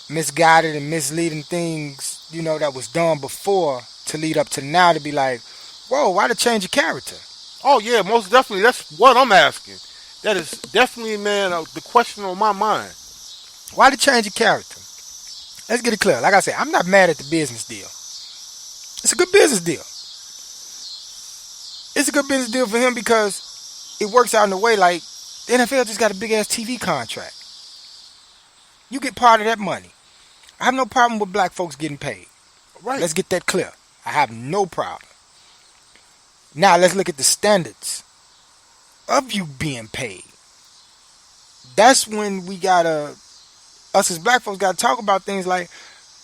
misguided and misleading things, that was done before to lead up to now to be like, whoa, why the change of character? Oh, yeah, most definitely. That's what I'm asking. That is definitely, man, the question on my mind. Why the change of character? Let's get it clear. Like I said, I'm not mad at the business deal. It's a good business deal. It's a good business deal for him because it works out in a way like the NFL just got a big-ass TV contract. You get part of that money. I have no problem with black folks getting paid. Right. Let's get that clear. I have no problem. Now let's look at the standards of you being paid. That's when us as black folks gotta talk about things like,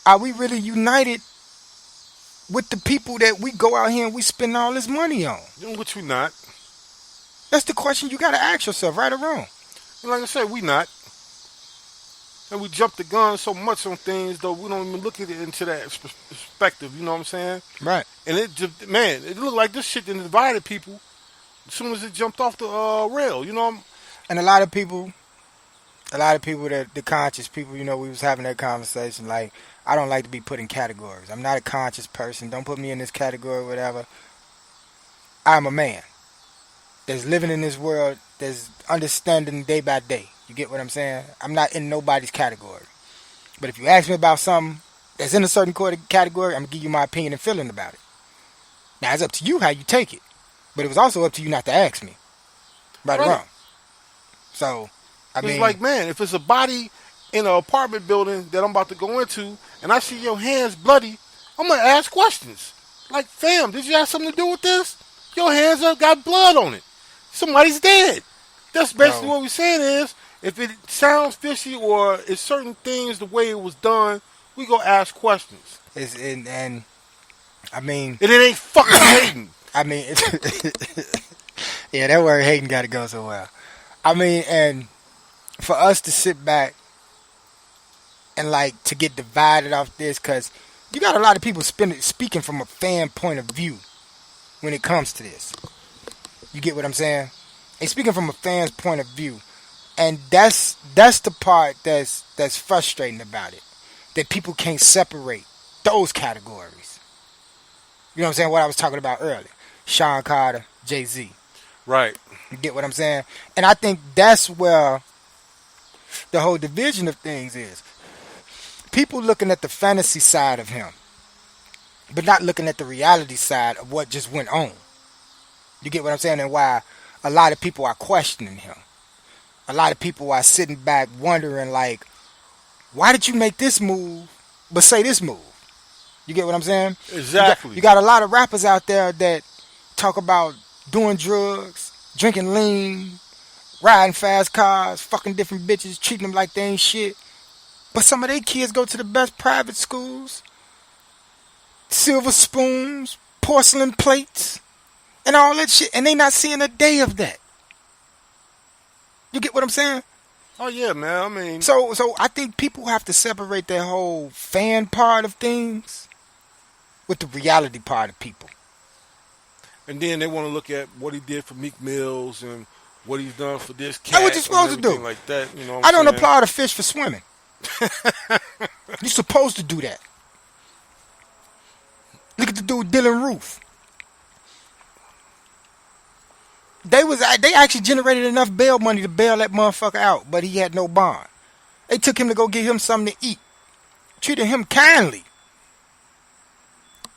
are we really united with the people that we go out here and we spend all this money on? Which we not. That's the question you gotta ask yourself, right or wrong. And like I said, we not. And we jump the gun so much on things, though we don't even look at it into that perspective, you know what I'm saying? Right. And it just, man, it looked like this shit that divided people as soon as it jumped off the rail, you know? And a lot of people that the conscious people, we was having that conversation, like, I don't like to be put in categories. I'm not a conscious person. Don't put me in this category or whatever. I'm a man that's living in this world, that's understanding day by day. You get what I'm saying? I'm not in nobody's category. But if you ask me about something that's in a certain category, I'm going to give you my opinion and feeling about it. Now, it's up to you how you take it. But it was also up to you not to ask me. Right or wrong. So, It's like, man, if it's a body in an apartment building that I'm about to go into, and I see your hands bloody, I'm going to ask questions. Like, fam, did you have something to do with this? Your hands have got blood on it. somebody's dead. That's basically Bro. what we're saying is, if it sounds fishy or it's certain things the way it was done, we go ask questions. And I mean, And it ain't fucking hating. I mean, yeah, that word hating got to go so well. I mean, and for us to sit back and like to get divided off this, because you got a lot of people speaking from a fan point of view when it comes to this. You get what I'm saying? They speaking from a fan's point of view, and that's the part that's frustrating about it. That people can't separate those categories. You know what I'm saying? What I was talking about earlier. Sean Carter, Jay-Z. Right. You get what I'm saying? And I think that's where the whole division of things is. People looking at the fantasy side of him, but not looking at the reality side of what just went on. You get what I'm saying? And why a lot of people are questioning him. A lot of people are sitting back wondering, like, why did you make this move, but say this move? You get what I'm saying? Exactly. You got a lot of rappers out there that talk about doing drugs, drinking lean, riding fast cars, fucking different bitches, treating them like they ain't shit. But some of their kids go to the best private schools, silver spoons, porcelain plates, and all that shit, and they not seeing a day of that. You get what I'm saying? Oh yeah, man. I mean, So I think people have to separate their whole fan part of things with the reality part of people. and then they want to look at what he did for Meek Mills and what he's done for this cat. That's what you're supposed to do. everything like that. You know what I I'm don't saying? applaud a fish for swimming. You're supposed to do that. Look at the dude Dylan Roof. They actually generated enough bail money to bail that motherfucker out, but he had no bond. They took him to go get him something to eat. Treated him kindly.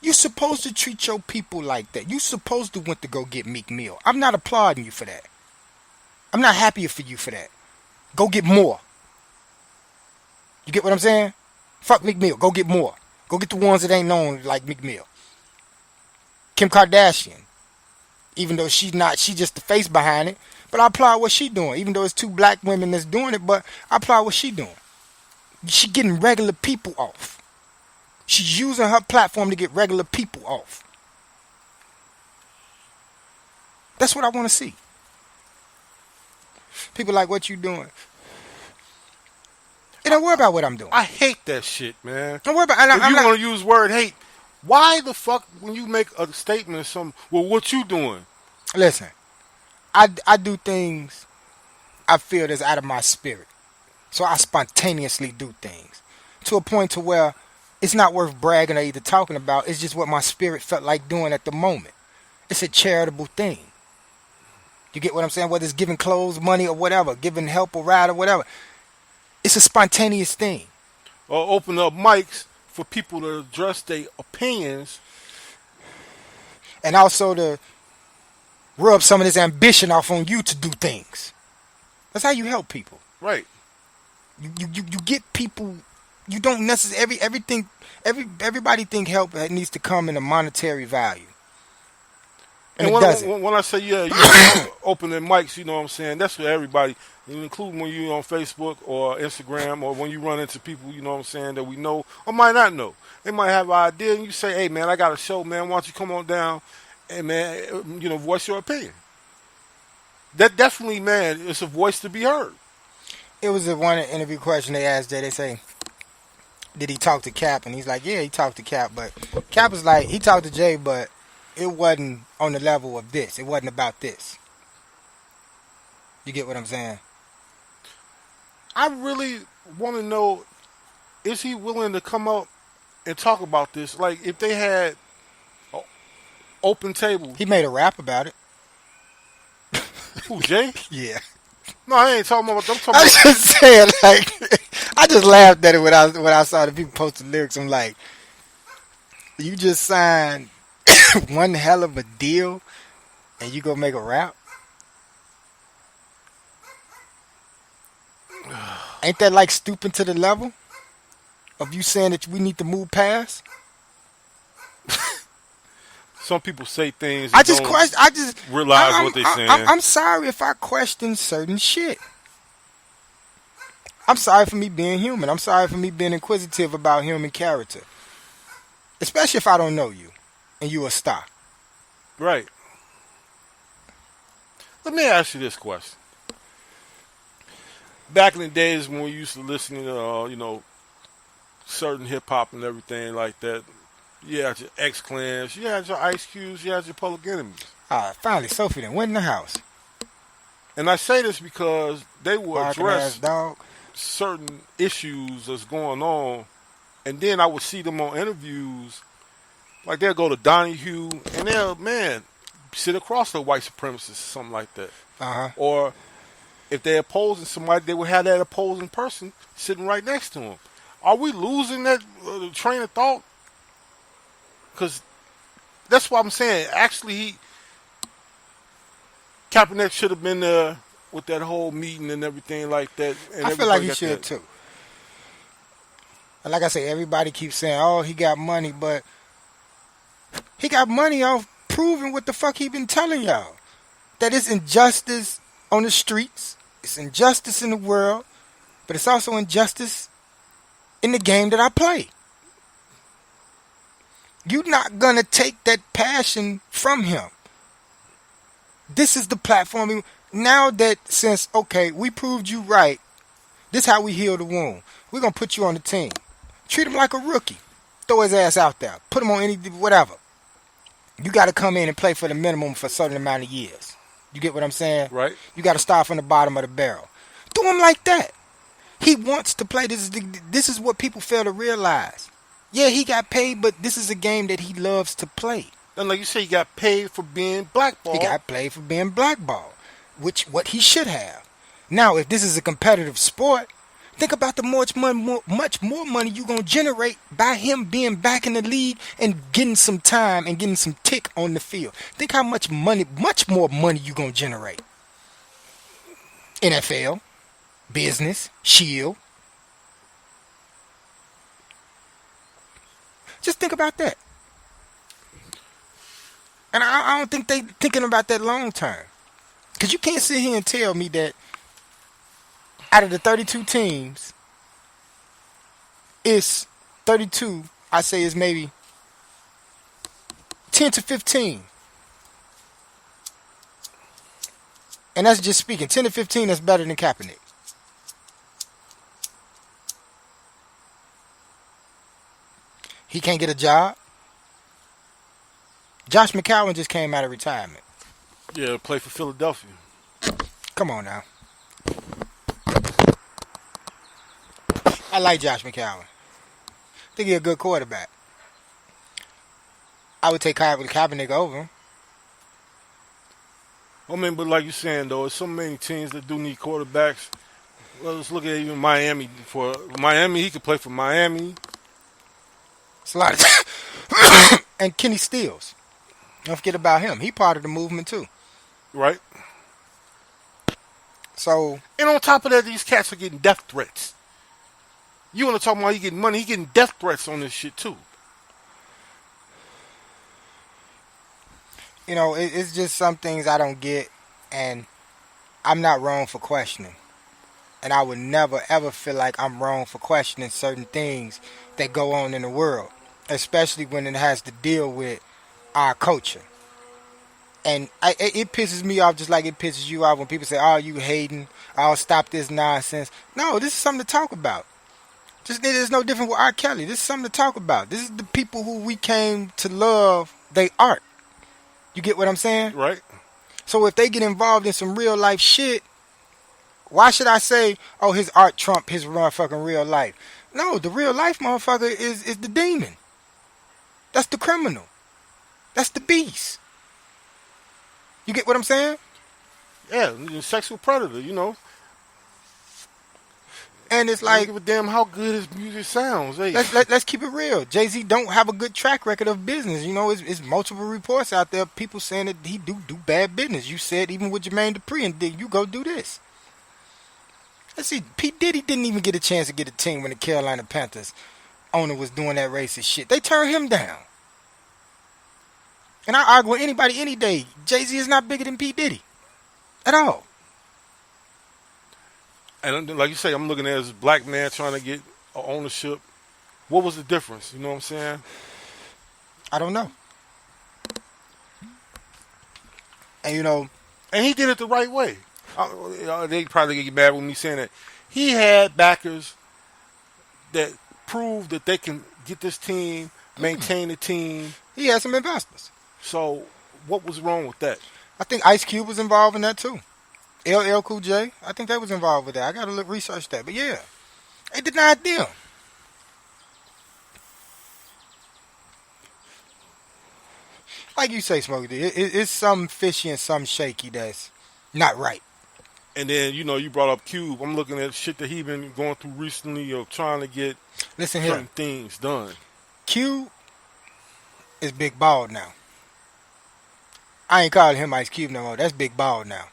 You supposed to treat your people like that. You supposed to went to go get Meek Mill. I'm not applauding you for that. I'm not happy for you for that. Go get more. You get what I'm saying? Fuck Meek Mill. Go get more. Go get the ones that ain't known like Meek Mill. Kim Kardashian. Even though she's not, she just the face behind it. But I applaud what she doing. Even though it's two black women that's doing it, but I applaud what she doing. She getting regular people off. She's using her platform to get regular people off. That's what I want to see. People like, what you doing? And don't worry about what I'm doing. I hate that shit, man. Don't worry about If you want to use word hate, why the fuck when you make a statement or something, well, what you doing? Listen, I do things I feel that's out of my spirit. So I spontaneously do things. To a point to where it's not worth bragging or either talking about. It's just what my spirit felt like doing at the moment. It's a charitable thing. You get what I'm saying? Whether it's giving clothes, money, or whatever, giving help or ride or whatever. It's a spontaneous thing. Or open up mics for people to address their opinions. And also to rub some of this ambition off on you to do things. That's how you help people. Right. You get people. You don't necessarily everybody think help needs to come in a monetary value. And it doesn't. When I say you opening mics, you know what I'm saying? That's for everybody, including when you're on Facebook or Instagram or when you run into people, you know what I'm saying, that we know or might not know. They might have an idea and you say, hey, man, I got a show, man. Why don't you come on down and, man, voice your opinion. That definitely, man, it's a voice to be heard. It was the one interview question they asked Jay. They say, did he talk to Cap? And he's like, yeah, he talked to Cap. But Cap was like, he talked to Jay, but it wasn't on the level of this. It wasn't about this. You get what I'm saying? I really want to know, is he willing to come up and talk about this? Like, if they had an open table. He made a rap about it. Who, Jay? Yeah. No, I ain't talking about. I'm talking I about. was just saying, like, I just laughed at it when I saw the people post the lyrics. I'm like, you just signed one hell of a deal, and you go make a rap? Ain't that like stooping to the level of you saying that we need to move past? some people say things. I and just don't question. I just realize what they're saying. I'm sorry if I question certain shit. I'm sorry for me being human. I'm sorry for me being inquisitive about human character, especially if I don't know you and you a star. Right. Let me ask you this question. Back in the days when we used to listen to, certain hip hop and everything like that, you had your X-Clans, you had your Ice Cubes, you had your Public Enemies. Finally, Sophie done went in the house. And I say this because they will Barking ass address dog. certain issues that's going on, and then I would see them on interviews, like they'll go to Donahue, and they'll, sit across the white supremacists, something like that. Or if they're opposing somebody, they would have that opposing person sitting right next to them. Are we losing that train of thought? Because that's what I'm saying. Actually, Kaepernick should have been there with that whole meeting and everything like that. And I feel like he should too. And like I say, everybody keeps saying, "Oh, he got money," but he got money off proving what the fuck he been telling y'all. That it's injustice on the streets, it's injustice in the world, but it's also injustice in the game that I play. You're not gonna take that passion from him. This is the platform. Now that since, okay, we proved you right, this how we heal the wound. We're gonna put you on the team. Treat him like a rookie. Throw his ass out there. Put him on any, whatever. You got to come in and play for the minimum for a certain amount of years. You get what I'm saying? Right. You got to start from the bottom of the barrel. Do him like that. He wants to play. This is what people fail to realize. Yeah, he got paid, but this is a game that he loves to play. And like you say, he got paid for being blackballed. He got paid for being blackballed, which what he should have. Now, if this is a competitive sport, think about the much more money you're going to generate by him being back in the league and getting some time and getting some tick on the field. Think how much more money you're going to generate. NFL, business, Shield. Just think about that. And I don't think they thinking about that long term. Because you can't sit here and tell me that out of the 32 teams, it's 32, I say it's maybe 10 to 15. And that's just speaking. 10 to 15 that's better than Kaepernick. He can't get a job. Josh McCown just came out of retirement. Yeah, play for Philadelphia. Come on now. I like Josh McCown. I think he's a good quarterback. I would take Kaepernick over him. I mean, but like you're saying, though, there's so many teams that do need quarterbacks. Well, let's look at even Miami. For Miami, he could play for Miami. It's a lot of and Kenny Stills. Don't forget about him. He part of the movement, too. Right. So. And on top of that, these cats are getting death threats. You want to talk about he getting money? He getting death threats on this shit, too. You know, it's just some things I don't get, and I'm not wrong for questioning. And I would never, ever feel like I'm wrong for questioning certain things that go on in the world, especially when it has to deal with our culture. And it pisses me off just like it pisses you off when people say, "Oh, you hating. Oh, stop this nonsense." No, this is something to talk about. Just it's no different with R. Kelly. This is something to talk about. This is the people who we came to love they art. You get what I'm saying? Right. So if they get involved in some real life shit, why should I say, "Oh, his art trump his motherfucking real life"? No, the real life motherfucker is the demon. That's the criminal. That's the beast. You get what I'm saying? Yeah, he's a sexual predator, you know. And it's I like, don't give a damn how good his music sounds. Hey. Let's keep it real. Jay-Z don't have a good track record of business. You know, it's multiple reports out there, people saying that he do bad business. You said even with Jermaine Dupri, and you go do this. Let's see, P. Diddy didn't even get a chance to get a team when the Carolina Panthers owner was doing that racist shit. They turned him down. And I argue with anybody any day. Jay-Z is not bigger than P. Diddy. At all. And like you say, I'm looking at it as a black man trying to get ownership. What was the difference? You know what I'm saying? I don't know. And you know, and he did it the right way. They probably get mad with me saying that. He had backers that proved that they can get this team, maintain the team. He had some investors. So what was wrong with that? I think Ice Cube was involved in that too. LL Cool J, I think they was involved with that. I got to research that. But yeah, they denied them. Like you say, Smokey, it's some fishy and some shaky that's not right. And then, you know, you brought up Cube. I'm looking at shit that he been going through recently of trying to get certain things done. Cube is Big Bald now. I ain't calling him Ice Cube no more. That's Big Bald now.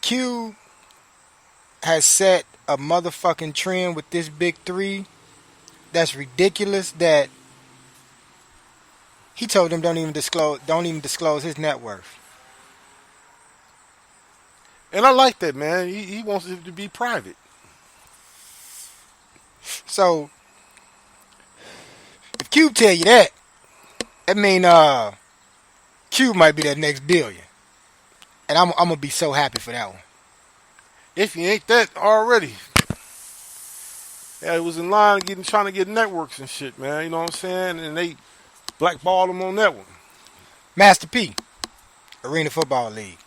Cube has set a motherfucking trend with this big three that's ridiculous, that he told them don't even disclose his net worth. And I like that, man. He wants it to be private. So if Cube tell you that mean Cube might be that next billion. And I'm gonna be so happy for that one. If he ain't that already. Yeah, it was in line trying to get networks and shit, man. You know what I'm saying? And they blackballed him on that one. Master P, Arena Football League.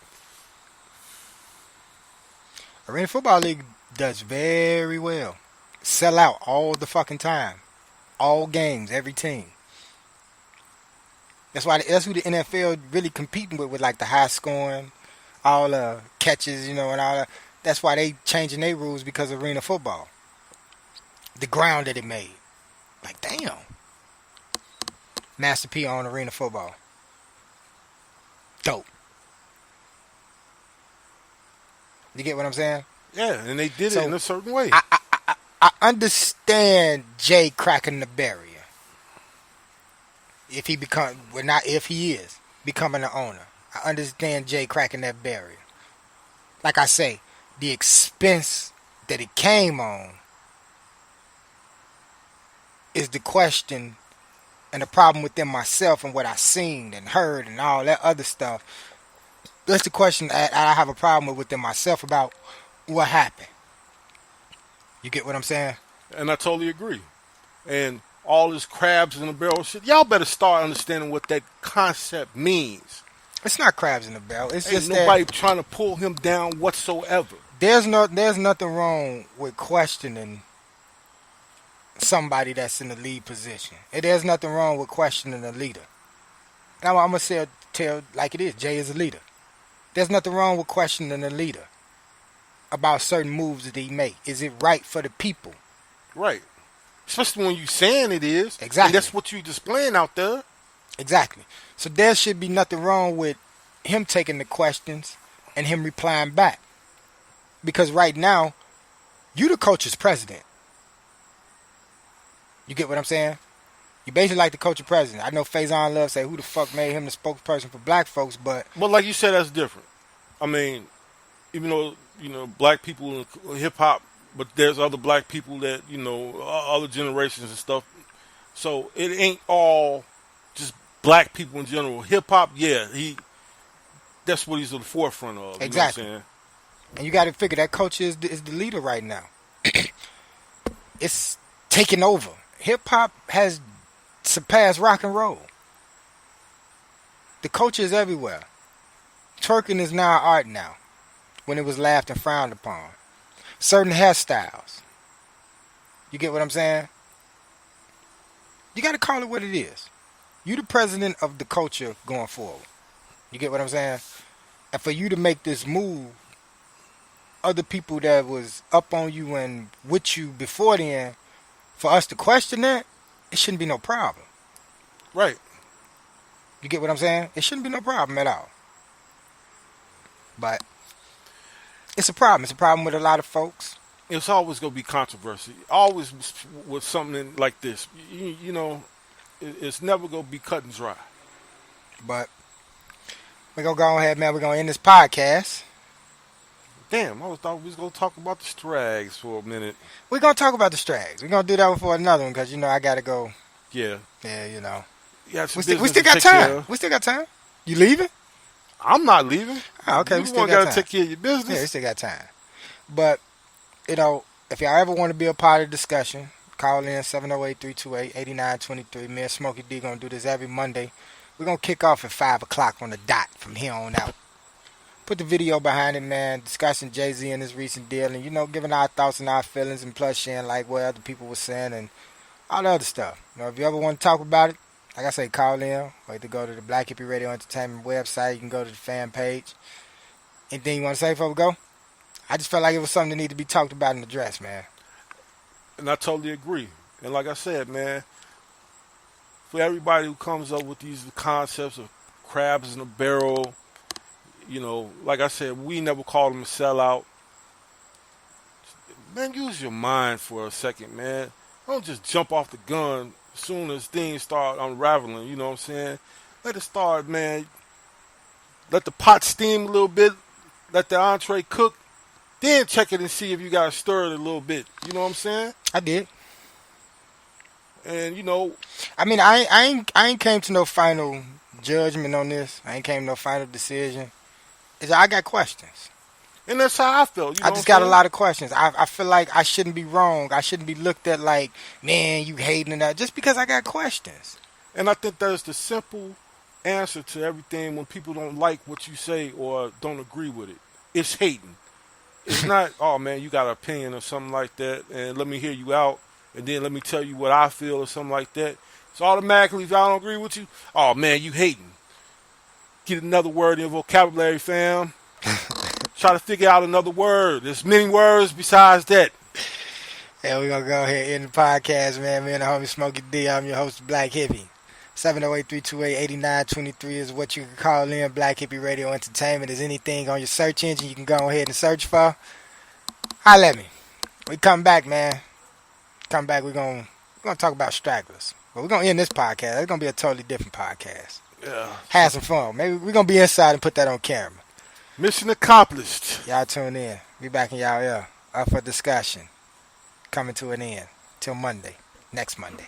Arena Football League does very well. Sell out all the fucking time. All games, every team. That's who the NFL really competing with like the high scoring, all the catches, you know, and all that. That's why they changing their rules, because of Arena Football. The ground that it made. Like, damn. Master P on Arena Football. Dope. You get what I'm saying? Yeah, and they did it in a certain way. I understand Jay cracking the barrier. If he is becoming the owner. I understand Jay cracking that barrier. Like I say, the expense that it came on is the question and the problem within myself and what I seen and heard and all that other stuff. That's the question that I have a problem with within myself about what happened. You get what I'm saying? And I totally agree. And all this crabs in the barrel shit, y'all better start understanding what that concept means. It's not crabs in the barrel. It's Ain't just nobody trying to pull him down whatsoever. There's nothing wrong with questioning somebody that's in the lead position. There's nothing wrong with questioning a leader. And I'm going to tell like it is. Jay is a leader. There's nothing wrong with questioning a leader about certain moves that he make. Is it right for the people? Right. Especially when you saying it is. Exactly. And that's what you displaying out there. Exactly. So there should be nothing wrong with him taking the questions and him replying back. Because right now, you the coach's president. You get what I'm saying? You basically like the coach and president. I know Faison Love say who the fuck made him the spokesperson for black folks, but like you said, that's different. I mean, even though, you know, black people in hip hop, but there's other black people that, you know, other generations and stuff. So it ain't all just black people in general. Hip hop, yeah, that's what he's at the forefront of. Exactly. You know what I'm saying? And you got to figure that coach is the leader right now. It's taking over. Hip hop has surpassed rock and roll. The culture is everywhere. Twerking is now art now, when it was laughed and frowned upon. Certain hairstyles. You get what I'm saying? You got to call it what it is. You the president of the culture going forward. You get what I'm saying? And for you to make this move, other people that was up on you and with you before then, for us to question that, it shouldn't be no problem. Right. You get what I'm saying? It shouldn't be no problem at all. But it's a problem. It's a problem with a lot of folks. It's always going to be controversy. Always with something like this. You know, it's never gonna be cut and dry. But we're gonna go ahead, man. We're gonna end this podcast. Damn, I thought we was gonna talk about the Strags for a minute. We're gonna talk about the Strags. We're gonna do that one for another one because I gotta go. Yeah. Yeah, Yeah, we still got time. We still got time. You leaving? I'm not leaving. Oh, okay, You we still gotta got time. take care of your business. Yeah, we still got time. But if y'all ever want to be a part of the discussion, call in 708-328-8923. Me and Smokey D gonna do this every Monday. We're gonna kick off at 5 o'clock on the dot from here on out. Put the video behind it, man, discussing Jay-Z and his recent deal and, giving our thoughts and our feelings and plus sharing like what other people were saying and all the other stuff. If you ever want to talk about it, like I say, call in or either go to the Black Hippie Radio Entertainment website. You can go to the fan page. Anything you want to say before we go? I just felt like it was something that needed to be talked about and addressed, man. And I totally agree. And like I said, man, for everybody who comes up with these concepts of crabs in a barrel, like I said, we never called them a sellout. Man, use your mind for a second, man. Don't just jump off the gun as soon as things start unraveling, you know what I'm saying? Let it start, man. Let the pot steam a little bit. Let the entree cook. Then check it and see if you got to stir it a little bit. You know what I'm saying? I did. And, I mean, I ain't came to no final judgment on this. I ain't came to no final decision. I got questions. And that's how I felt. I just got a lot of questions. I feel like I shouldn't be wrong. I shouldn't be looked at like, man, you hating that just because I got questions. And I think that is the simple answer to everything when people don't like what you say or don't agree with it. It's hating. It's not, oh, man, you got an opinion or something like that, and let me hear you out, and then let me tell you what I feel or something like that. So automatically, if I don't agree with you, oh, man, you hating. Get another word in your vocabulary, fam. Try to figure out another word. There's many words besides that. Yeah, we're going to go ahead and end the podcast, man. Me and the homie Smokey D. I'm your host, Black Hippie. 708-328-8923 is what you can call in. Black Hippie Radio Entertainment. Is anything on your search engine you can go ahead and search for? Holla at me. We come back, man. Come back, we're gonna talk about stragglers. But we're going to end this podcast. It's going to be a totally different podcast. Yeah. Have some fun. Maybe we're going to be inside and put that on camera. Mission accomplished. Y'all tune in. Be back in y'all ear. Up for discussion. Coming to an end. Till Monday. Next Monday.